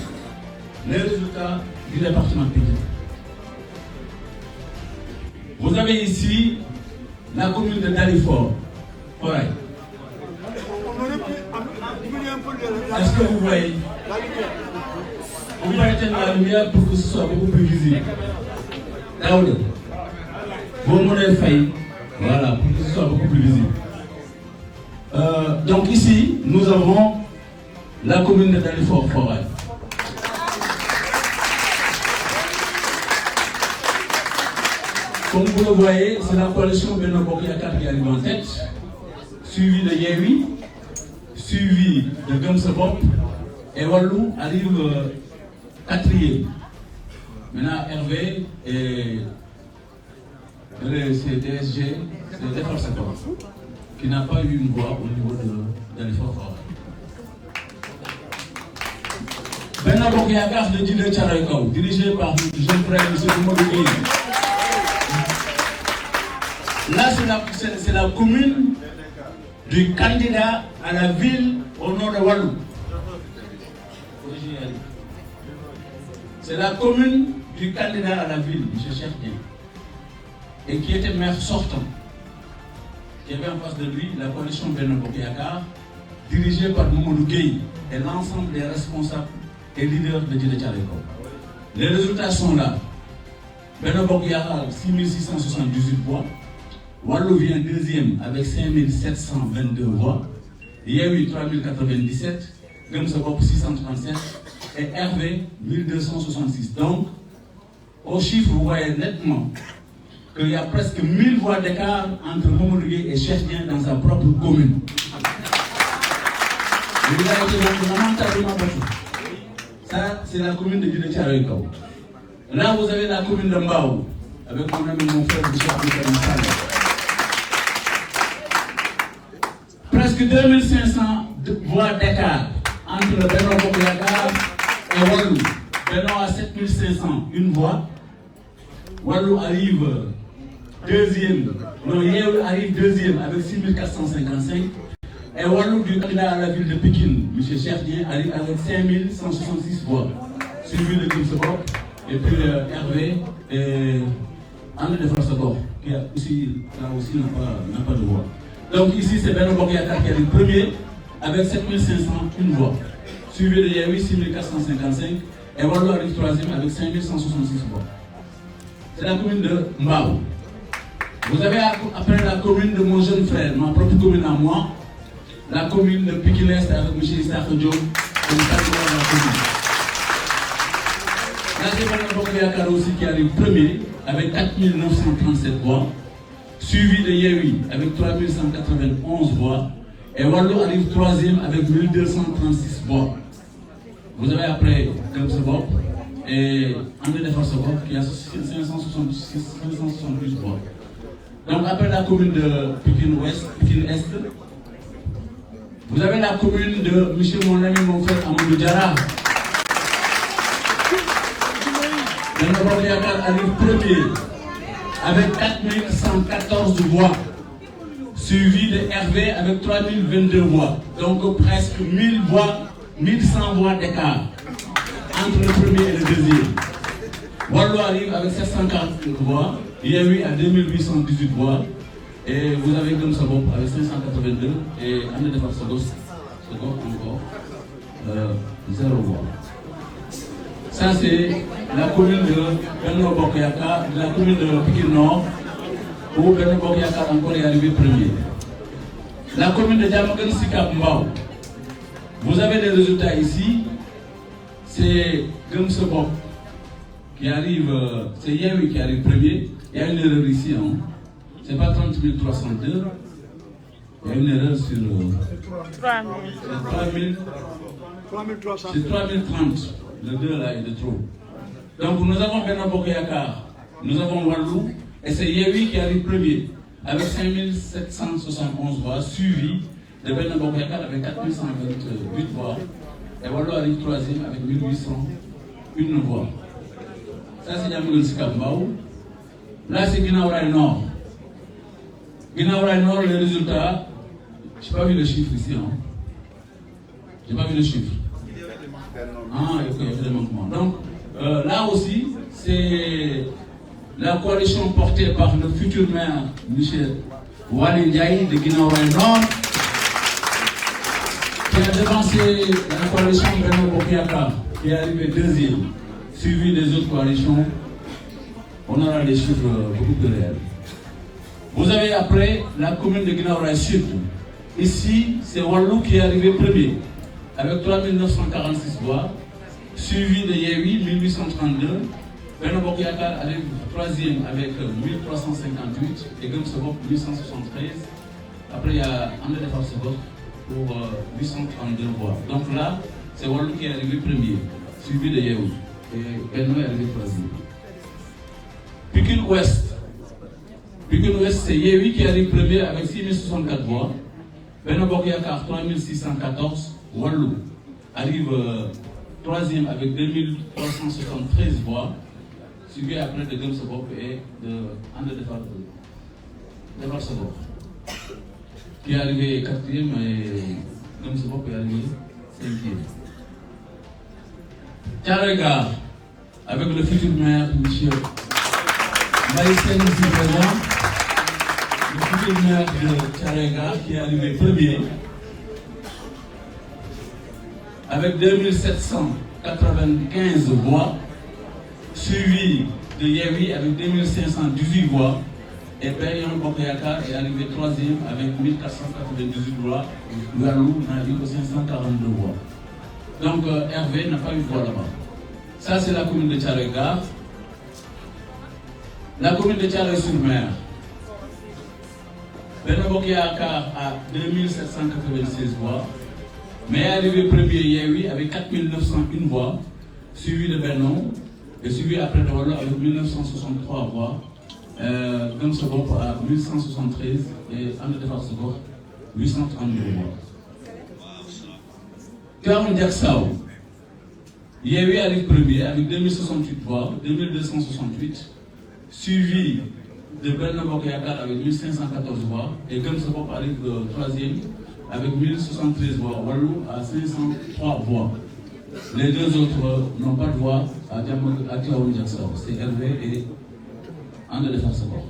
les résultats du département de Pikine. Vous avez ici la commune de Dalifort. Pareil. Est-ce que vous voyez? On va éteindre la lumière pour que ce soit beaucoup plus visible. Daoud, vos modèles faillis, voilà, pour que ce soit beaucoup plus visible. Donc ici, nous avons la commune de Dalifort-Forêt. Comme vous le voyez, c'est la coalition Benno Bokk Yakaar qui arrive en tête, suivi de Yewwi, suivi de Gëm Sa Bopp, et Wallu arrive quatrième. Maintenant, Hervé et c'est DSG, c'est Defar Sa Gox, qui n'a pas eu une voix au niveau de Dalifort-Forêt. Benno Bokk Yakaar de Djiddah Thiaroye Kao, dirigé par notre jeune frère M. Mamadou Gueye. Là, c'est la commune du candidat à la ville au nord de Wallu. C'est la commune du candidat à la ville, M. Cheikh Dieng, et qui était maire sortant. Qui avait en face de lui la coalition Benno Bokk Yakaar, dirigée par Mamadou Gueye et l'ensemble des responsables et leaders de Djiddah Thiaroye Kao. Les résultats sont là. Benno Bokk Yakaar, 6678 voix. Wallu vient deuxième avec 5722 voix, Yewwi 3097, Gëm Sa Bopp 637 et Hervé 1266. Donc, au chiffre, vous voyez nettement qu'il y a presque 1000 voix d'écart entre Mamadou Gueye et Cheikh Dieng dans sa propre commune. Il a été donc lamentablement battu. Ça, c'est la commune de Djiddah Thiaroye Kao. Là, vous avez la commune de Mbao, avec mon ami, mon frère, M. Abdou Karim Sall. Presque 2500 voix d'écart entre le Benno Bokk Yakaar et Wallu. Benno a 7500, une voix. Wallu arrive deuxième. Non, Yewwi arrive deuxième avec 6455. Et Wallu du candidat à la ville de Pikine, M. Cheikh Dieng, arrive avec 5166 voix. Suivi de Gëm Sa Bopp et puis Hervé et Defar Sa Gox, qui a aussi, là aussi n'a pas de voix. Donc ici, c'est Benno Bokk Yakaar qui arrive premier avec 7501 voix. Suivi de Yewwi 6455 et Wallu arrive troisième avec 5166 voix. C'est la commune de Mbao. Vous avez après la commune de mon jeune frère, ma propre commune à moi, la commune de Pikine Est avec M. Issakha Diop comme candidat de la commune. Là, c'est Benno Bokk Yakaar aussi qui arrive premier avec 4937 voix. Suivi de Yewwi avec 3191 voix, et Wallu arrive troisième avec 1236 voix. Vous avez après Gëm Sa Bopp et Defar Sa Gox qui a 572 voix. Donc après la commune de Pikine Ouest, Pikine Est, vous avez la commune de monsieur mon ami, mon frère Amadou Diarra. Benno Bokk Yaakaar arrive premier avec 4114 voix, suivi de Hervé avec 3022 voix. Donc presque 1000 voix, 1100 voix d'écart entre le premier et le deuxième. Wallu arrive avec 740 voix, Yewwi à 2818 voix, et vous avez Gëm Sa Bopp avec 582, et And Defar Sa Gox encore 0 voix. Ça c'est la commune de Benno Bokk Yaakaar, la commune de Pikine Nord, où Benno Bokk Yaakaar encore est arrivé premier. La commune de Diamaguène Sicap Mbao, vous avez les résultats ici, c'est Gëm Sa Bopp qui arrive, c'est Yewwi qui arrive premier. Il y a une erreur ici, hein. C'est pas 30 302, il y a une erreur sur 3030, le 2 là est de trop. Donc nous avons Benno Bokk Yaakaar, nous avons Wallu, et c'est Yewwi qui arrive premier avec 5771 voix, suivi de Benno Bokk Yaakaar avec 4128 voix, et Wallu arrive troisième avec 1801 voix. Ça c'est Diamaguène Sicap Mbao. Là c'est Guinaw Rail Nord. Guinaw Rail Nord, les résultats, je n'ai pas vu le chiffre ici. Hein. Je n'ai pas vu le chiffre. Ah, il y a des manquements. Donc là aussi, c'est la coalition portée par le futur maire, M. Waly Ndiaye de Guinaw Rail Nord, qui a devancé la coalition Benno Bokk Yaakaar, qui est arrivé deuxième, suivi des autres coalitions. On aura des chiffres beaucoup plus réels. Vous avez après la commune de Guinaw Rail Sud. Ici, c'est Wallu qui est arrivé premier, avec 3946 voix, suivi de Yewwi 1832. Benno Bokk Yaakaar arrive troisième avec 1358 et Gëm Sa Bopp 1173. Après, il y a And Defar Sa Gox pour 832 voix. Donc là, c'est Wallu qui est arrivé premier, suivi de Yewwi. Et Benno est arrivé troisième. Pikine Ouest. Pikine Ouest, c'est Yewwi qui arrive premier avec 6064 voix. Benno Bokk Yaakaar 3614. Wallu arrive troisième avec 2373 voix, suivi après de Gëm Sa Bopp et de And Defar Sa Gox, qui est arrivé quatrième et Gëm Sa Bopp est arrivé cinquième. Thiaroye Gare, avec le futur maire, M. Mbaye Sène ici présent, le futur maire de Thiaroye Gare qui est arrivé premier avec 2795 voix, suivi de Yewwi avec 2518 voix, et Benno Bokk Yaakaar est arrivé troisième avec 1498 voix, Wallu n'a eu que 542 voix. Donc Hervé n'a pas eu de voix là-bas. Ça c'est la commune de Thiaroye Gare. La commune de Thiaroye-sur-Mer, Benno Bokk Yaakaar a 2796 voix, mais est arrivé premier Yewwi avec 4901 voix, suivi de Benno, et suivi après de Wallu avec 1963 voix, Gëm Sa Bopp à 1173 et And Defar Sa Gox 832 voix. Tivaouane Diacksao, Yewwi arrive premier avec 2068 voix, 2268, suivi de Benno Bokk Yaakaar avec 1514 voix, et Gëm Sa Bopp arrive troisième avec 1073 voix, Wallu à 503 voix. Les deux autres n'ont pas de voix à Tivaouane Diacksao, c'est Hervé et And Defar Sa Gox.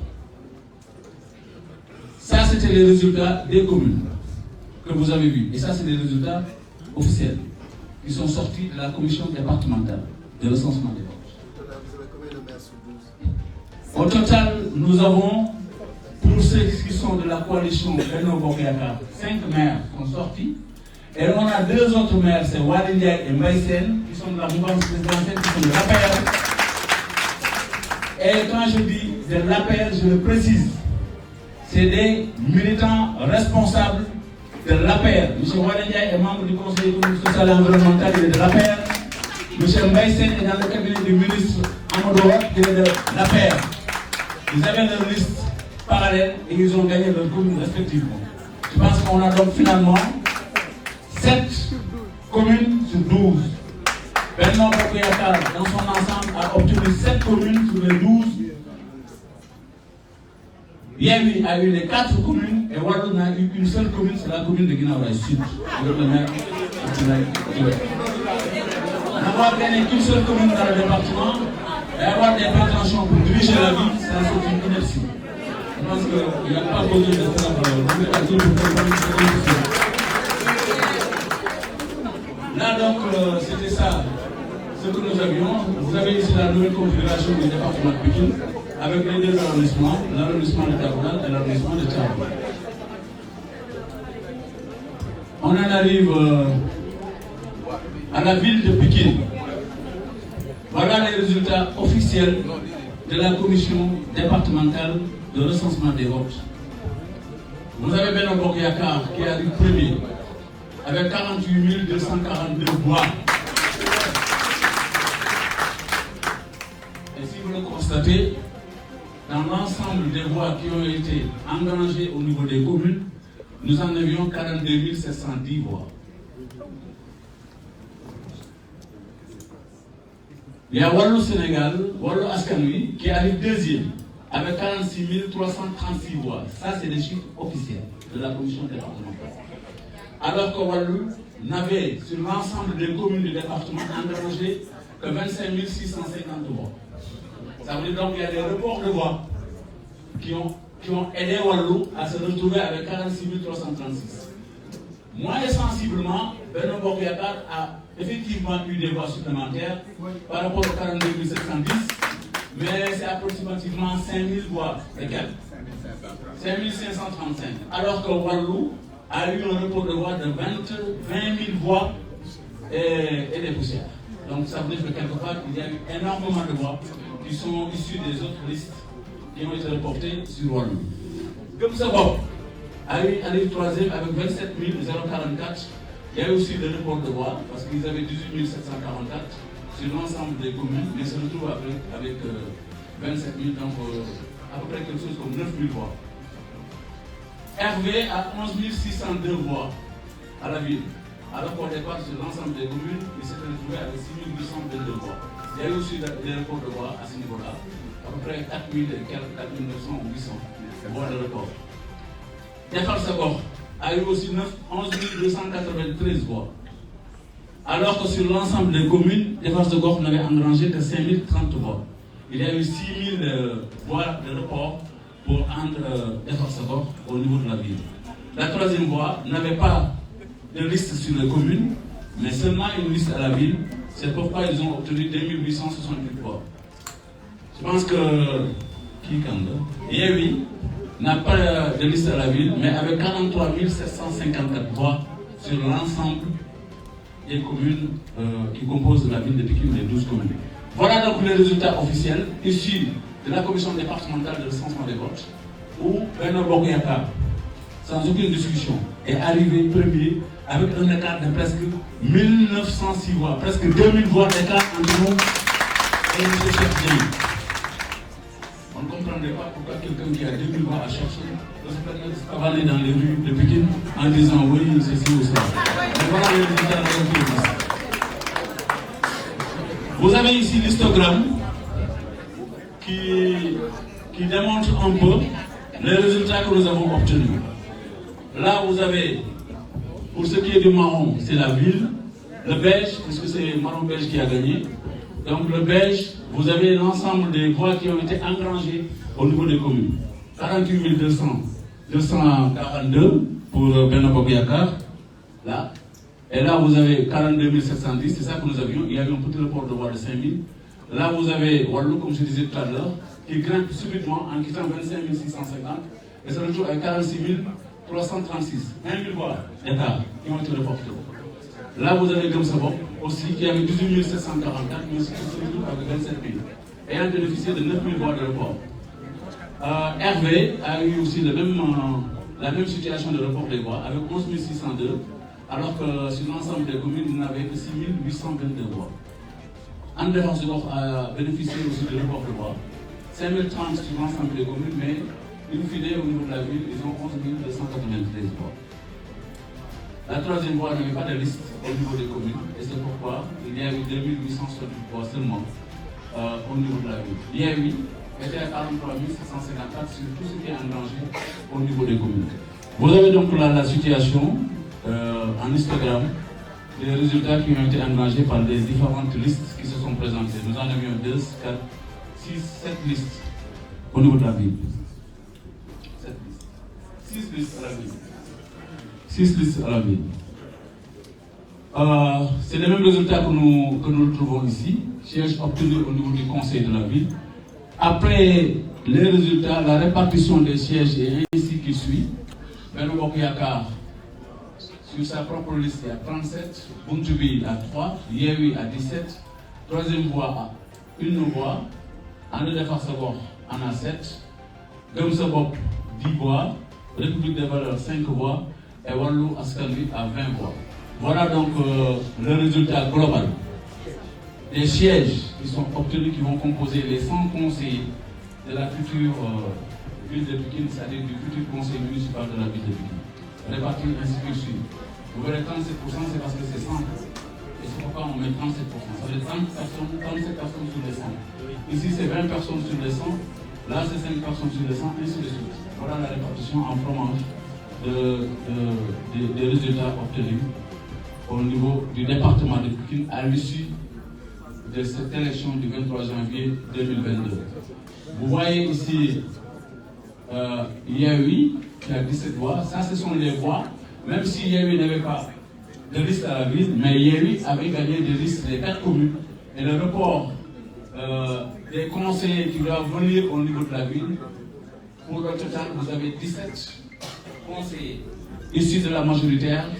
Ça c'était les résultats des communes que vous avez vus, et ça c'est les résultats officiels qui sont sortis de la commission départementale de recensement des votes. Au total, nous avons, pour ceux qui sont de la coalition Benno Bokk Yaakaar, 5 maires sont sortis. Et on a 2 autres maires, c'est Waly Ndiaye et Mbaye Sène, qui sont de la mouvance présidentielle, qui sont de l'APR. Et quand je dis de l'APR, je le précise, c'est des militants responsables de l'APR. M. Waly Ndiaye est membre du Conseil économique, social et environnemental, il est de l'APR. M. Mbaye Sène est dans le cabinet du ministre Amadou Hott, il est de l'APR. Vous avez leur liste parallèles et ils ont gagné leurs communes respectivement. Je pense qu'on a donc finalement 7 communes sur 12. Benno Bokk Yakaar, dans son ensemble, a obtenu 7 communes sur les 12. Yewwi a eu les 4 communes et Wallu n'a eu qu'une seule commune, c'est la commune de Guinaw Rail Sud. Le maire n'avoir gagné qu'une seule commune dans le département et avoir des prétentions pour diriger la ville, ça c'est une inertie. Je pense qu'il n'y a pas besoin de faire là donc c'était ça ce que nous avions. Vous avez ici la nouvelle configuration du département de Pikine avec les 2 arrondissements, l'arrondissement de Dagoudane et l'arrondissement de Thiaroye. On en arrive à la ville de Pikine. Voilà les résultats officiels de la commission départementale de recensement des votes. Vous avez Benno Bokk Yakaar qui arrive premier avec 48 242 voix. Et si vous le constatez, dans l'ensemble des voix qui ont été engrangées au niveau des communes, nous en avions 42 710 voix. Il y a Wallu Sénégal, Wallu Askan Wi, qui arrive deuxième avec 46 336 voix. Ça, c'est les chiffres officiels de la commission départementale. Alors que Wallu n'avait, sur l'ensemble des communes du département, engrangé que 25 650 voix. Ça veut dire donc qu'il y a des reports de voix qui ont aidé Wallu à se retrouver avec 46 336. Moins sensiblement, Benno Bokk Yakaar a effectivement eu des voix supplémentaires par rapport aux 42 710, mais c'est approximativement 5 000 voix et quelques. 5 535. Alors que Wallu a eu un report de voix de 20 000 voix et des poussières. Donc ça veut dire que quelque part, il y a eu énormément de voix qui sont issues des autres listes qui ont été reportées sur Wallu. Comme ça, arrive troisième avec 27 044. Il y a eu aussi des reports de voix parce qu'ils avaient 18 744 sur l'ensemble des communes, mais se retrouvent avec 27 000, donc à peu près quelque chose comme 9 000 voix. Hervé a 11 602 voix à la ville, alors qu'au départ, sur l'ensemble des communes, il s'est retrouvé avec 6 822 voix. Il y a eu aussi des reports de voix à ce niveau-là, à peu près 4 900 ou 800 voix de report. Defar Sa Gox a eu aussi 11 293 voix. Alors que sur l'ensemble des communes, Defar Sa Gox n'avait engrangé que 5 030 voix. Il y a eu 6 000 voix de report pour entre Defar Sa Gox au niveau de la ville. La troisième voie n'avait pas de liste sur les communes, mais seulement une liste à la ville. C'est pourquoi ils ont obtenu 2868 voix. Je pense que Yewwi n'a pas de liste à la ville, mais avec 43 754 voix sur l'ensemble des communes qui composent la ville de Pikine, les 12 communes. Voilà donc les résultats officiels issus de la commission départementale de recensement des votes, où Benno Bokk Yakaar, sans aucune discussion, est arrivé premier avec un écart de presque 1906 voix, presque 2000 voix d'écart entre nous et M. Cheikh Dieng. On ne comprendrait pas pourquoi quelqu'un qui a 2000 voix à chercher peut se permettre de cavaler dans les rues de Pikine en disant oui, ceci ou cela. Mais voilà les résultats de la liste. Vous avez ici l'histogramme qui démontre un peu les résultats que nous avons obtenus. Là, vous avez, pour ce qui est du marron, c'est la ville. Le beige, parce que c'est marron beige qui a gagné. Donc le beige, vous avez l'ensemble des voix qui ont été engrangées au niveau des communes. 48 242 pour Benno Bokk Yakaar, là. Et là, vous avez 42 710, c'est ça que nous avions. Il y a eu un petit report de voix de 5 000. Là, vous avez Wallu, comme je disais tout à l'heure, qui grimpe subitement en quittant 25 650 et se retrouve avec 46 336. 20 000 voix d'écart qui ont été reportées. Là, vous avez Gëm Sa Bopp aussi, qui avait 18 744, mais aussi qui se retrouve avec 27 000, ayant bénéficié de 9 000 voix de report. Hervé a eu aussi la même situation de report des voix, avec 11 602, alors que sur l'ensemble des communes, il n'avait que 6 822 voix. Defar Sa Gox a bénéficié aussi de report de voix. 5 030 sur l'ensemble des communes, mais In fine, au niveau de la ville, ils ont 11 293 voix. La troisième voie n'avait pas de liste au niveau des communes, et c'est pourquoi il y a eu 2868 voix seulement au niveau de la ville. L'IAUI était à 43 754 sur tout ce qui est engrangé au niveau des communes. Vous avez donc là la situation en histogramme des résultats qui ont été engrangés par les différentes listes qui se sont présentées. Nous en avions 2, 4, 6, 7 listes au niveau de la ville. 6 listes à la ville. 6 listes à la ville. C'est les mêmes résultats que nous trouvons ici. Sièges obtenus au niveau du conseil de la ville. Après les résultats, la répartition des sièges est ainsi qui suit. Benno Bokk Yakaar, sur sa propre liste, il y a 37, Buntu Bi à 3, Yewwi à 17, troisième voie à 1 voix, And Defar Sa Gox en a 7, Gëm Sa Bopp 10 voix, République des Valeurs 5 voix, et Wallu Askan Wi à 20 voix. Voilà donc le résultat global des sièges qui sont obtenus, qui vont composer les 100 conseillers de la future ville de Pikine, c'est-à-dire du futur conseil municipal de la ville de Pikine. Répartis ainsi que suit. Vous verrez 37%, c'est parce que c'est 100. Et c'est pourquoi on met 37%. Ça veut dire 37 personnes sur les 100. Ici, c'est 20 personnes sur les 100. Là, c'est 5 personnes sur les 100, ainsi de suite. Voilà la répartition en fromage des résultats obtenus au niveau du département de Pikine à l'issue de cette élection du 23 janvier 2022. Vous voyez ici Yewwi qui a 17 voix. Ça, ce sont les voix, même si Yewwi n'avait pas de liste à la ville, mais Yewwi avait gagné des listes des 4 communes. Et le report des conseillers qui doivent venir au niveau de la ville, pour le total, vous avez 17 conseillers issus de la majoritaire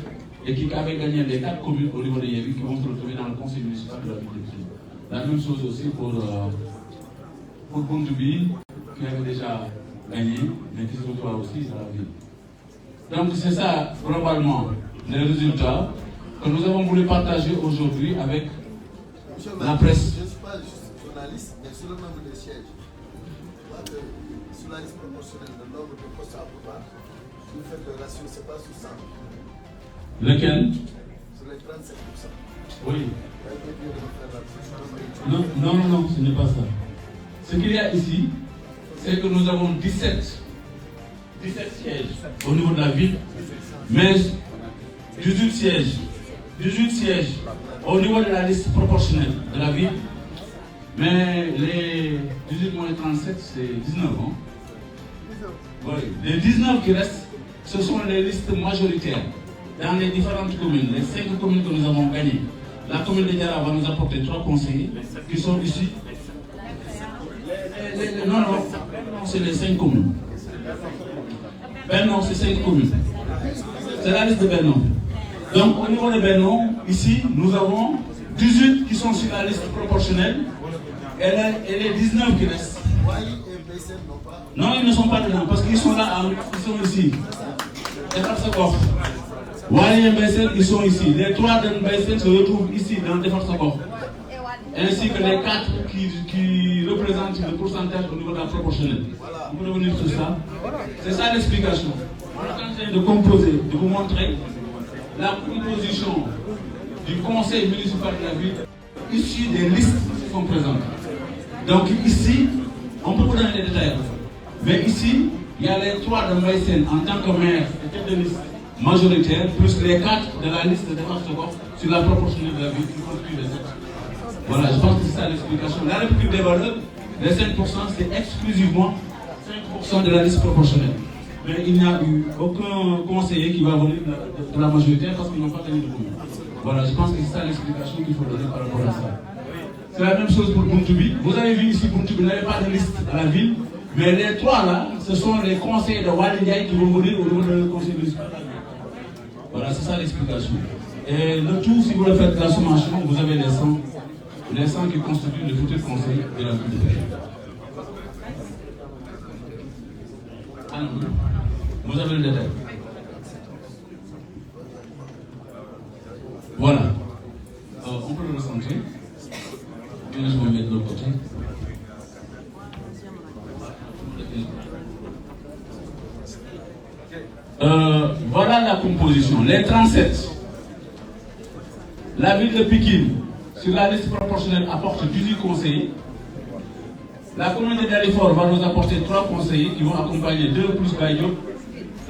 et qui avaient gagné les 4 communes au niveau de Yewwi qui vont se retrouver dans le conseil municipal de la ville de Pikine. La même chose aussi pour Buntu Bi, qui avait déjà gagné, mais qui se retrouve aussi dans la ville. Donc c'est ça, globalement, les résultats que nous avons voulu partager aujourd'hui avec la presse. Je ne suis pas juste journaliste, mais sur le nombre de sièges. Sur la liste proportionnelle, le nombre de postes à pouvoir, vous faites le ratio, c'est pas sur 100. Lequel? Sur les 37%. Oui. Non, ce n'est pas ça. Ce qu'il y a ici, c'est que nous avons 17 sièges au niveau de la ville, mais 18 sièges au niveau de la liste proportionnelle de la ville, mais les 18 moins 37, c'est 19 ans. Oui. Les 19 qui restent, ce sont les listes majoritaires dans les différentes communes, les 5 communes que nous avons gagnées. La commune de Diara va nous apporter 3 conseillers qui sont ici. Non, c'est les 5 communes. Benno, c'est 5 communes. C'est la liste de Benno. Donc, au niveau de Benno, ici, nous avons 18 qui sont sur la liste proportionnelle et les 19 qui restent. Non, ils ne sont pas dedans parce qu'ils sont là, ils sont ici. Defar Sa Gox. Wali et Mbessel, ils sont ici. Les 3 de Mbessel se retrouvent ici dans Defar Sa Gox. Ainsi que les 4 qui représentent le pourcentage au niveau de la proportionnelle. Vous pouvez revenir sur ça. C'est ça l'explication. On est en train de composer, de vous montrer la composition du conseil municipal de la ville issue des listes qui sont présentes. Donc ici, on peut vous donner les détails. Mais ici, il y a les 3 de Mbessel en tant que maire et tête de liste majoritaire, plus les 4 de la liste de Defar Sa Gox sur la proportionnelle de la ville qui constituent les 7. Voilà, je pense que c'est ça l'explication. La République des Valeurs, les 5%, c'est exclusivement 5% de la liste proportionnelle. Mais il n'y a eu aucun conseiller qui va venir de la majorité parce qu'ils n'ont pas tenu de commune. Voilà, je pense que c'est ça l'explication qu'il faut donner par rapport à ça. C'est la même chose pour Buntu Bi. Vous avez vu ici, Buntu Bi n'avait pas de liste à la ville, mais les 3 là, ce sont les conseillers de Wali Ndiaye qui vont venir au niveau du conseil municipal. Voilà, c'est ça l'explication. Et le tout, si vous le faites la sommation, vous avez les 100 qui constituent le futur conseil de la ville de Pikine. Alors, vous avez le détail. Voilà. On peut le recentrer. Je vais me mettre de l'autre côté. Voilà la composition. Les 37. La ville de Pikine, sur la liste proportionnelle, apporte 18 conseillers. La commune de Dalifort va nous apporter 3 conseillers qui vont accompagner 2 plus Baïdiop.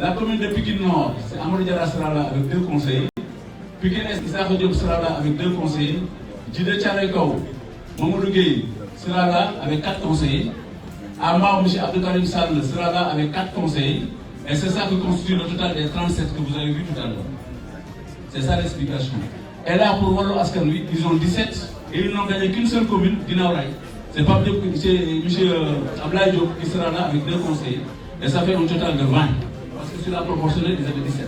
La commune de Pikine Nord, c'est Amadou Diarra sera là avec 2 conseillers. Pikine Est, Issakha Diop sera là avec 2 conseillers. Djiddah Thiaroye Kao, Mamadou Gueye sera là avec 4 conseillers. Amar, M. Abdou Karim Sall sera là avec 4 conseillers. Et c'est ça qui constitue le total des 37 que vous avez vu tout à l'heure. C'est ça l'explication. Et là, pour Wallo Askanui, ils ont 17 et ils n'ont gagné qu'une seule commune, Guinaw Rail. C'est pas c'est M. Ablaye Diop qui sera là avec 2 conseillers. Et ça fait un total de 20. Parce que sur la proportionnelle, ils avaient 17.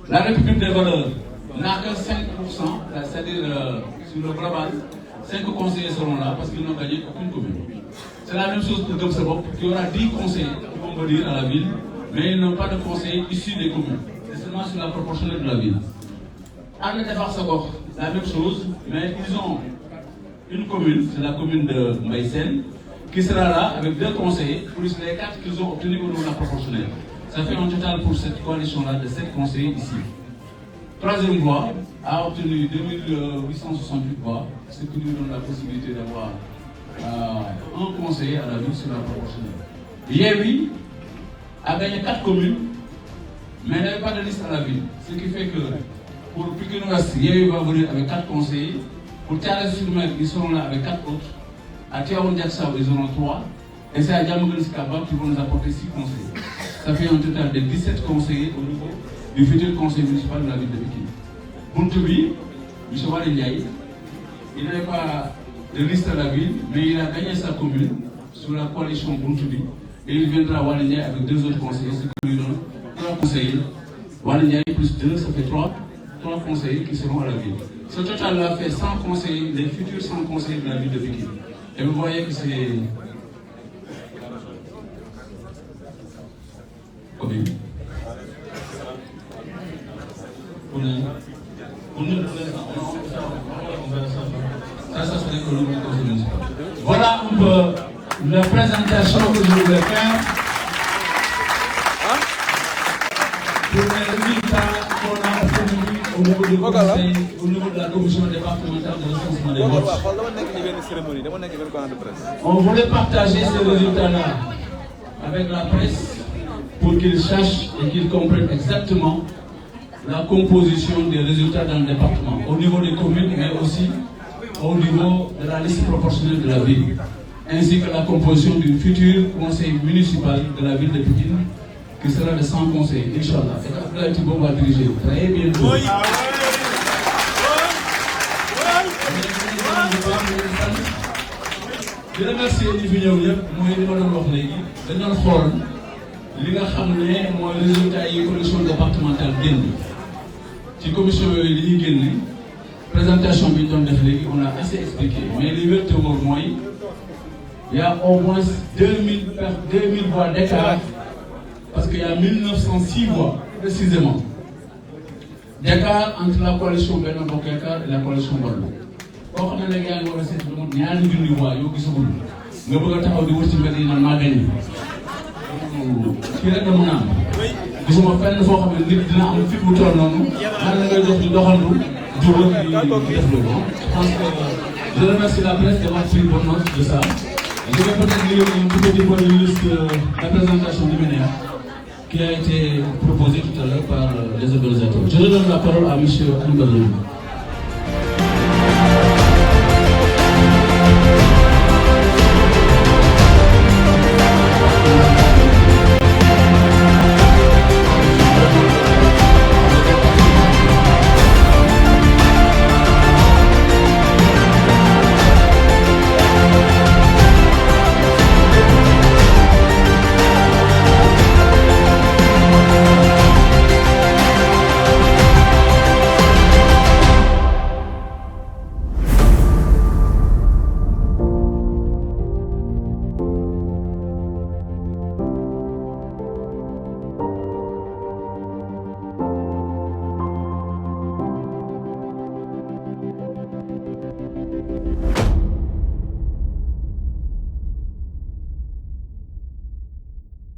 La République des valeurs n'a que 5%, c'est-à-dire sur le global, 5 conseillers seront là parce qu'ils n'ont gagné aucune commune. C'est la même chose pour Gobsebop, qui aura 10 conseillers, qui vont venir à la ville, mais ils n'ont pas de conseillers issus des communes. C'est seulement sur la proportionnelle de la ville. Arlé Defar Sagor, la même chose, mais ils ont une commune, c'est la commune de Maïsen, qui sera là avec 2 conseillers, plus les 4 qu'ils ont obtenus au niveau de la proportionnelle. Ça fait un total pour cette coalition-là de 7 conseillers ici. Troisième voie a obtenu 2868 voix, ce qui nous donne la possibilité d'avoir un conseiller à la ville sur la proportionnelle. Yéwi a gagné 4 communes, mais il n'y avait pas de liste à la ville. Ce qui fait que pour Pikine Ouest, Yéwi va venir avec 4 conseillers. Pour Thiaroye-sur-Mer, ils seront là avec 4 autres. À Tivaouane Diacksao, ils auront 3. Et c'est à Diamaguène Sicap Mbao qui vont nous apporter 6 conseillers. Ça fait un total de 17 conseillers au niveau du futur conseil municipal de la ville de Pikine. Buntubi, M. Waly Ndiaye, il n'avait pas de liste à la ville, mais il a gagné sa commune sous la coalition Buntubi. Et il viendra à Waly Ndiaye avec 2 autres conseillers, ce qui lui donne 3 conseillers. Waly Ndiaye plus 2, ça fait 3 conseillers qui seront à la ville. Ce total-là fait 100 conseillers, les futurs 100 conseillers de la ville de Pikine. Et vous voyez que c'est commune. Ça serait que le conseil municipal. Voilà un peu la présentation que je voulais faire pour les résultats qu'on a obtenus au niveau du conseil, au niveau de la commission départementale de recensement des votes. On voulait partager ces résultats-là avec la presse pour qu'ils sachent et qu'ils comprennent exactement la composition des résultats dans le département, au niveau des communes, mais aussi au niveau de la liste proportionnelle de la ville, ainsi que la composition du futur conseil municipal de la ville de Pikine, qui sera de 100 conseillers, Inch'Allah. Et Abdoulaye Thibault va diriger très bientôt. Je remercie les vignerons, moi je vais vous dire, dañu xool li nga xam ne mooy résultat yi commission départementale génn ci commission yooyu li ñuy génne présentation bi ñu doon def léegi on a assez expliqué mais li wér te wóor mooy il y a au moins 2000 voix d'écart parce qu'il y a 1906 voix précisément d'écart entre la coalition Benno Bokk Yaakaar et la coalition Wallu. Boo xam ne nag yaa ngi war a seet lu mot ñaari junni voix yoo gisagul nga bëgg a taxaw di wër ci mbedd yi naan maa gagné fii rek la mën a am gisuma fenn foo xam ne nit dina am fit bu toll noonu nan la ngay def di doxantu jur rek di def loolu. Je pense que je remercie la presse d'avoir pris bonne note de ça. Je vais peut-être lire un tout petit peu de liste la présentation liminaire qui a été proposée tout à l'heure par les organisateurs. Je redonne la parole à M. Anne Badou.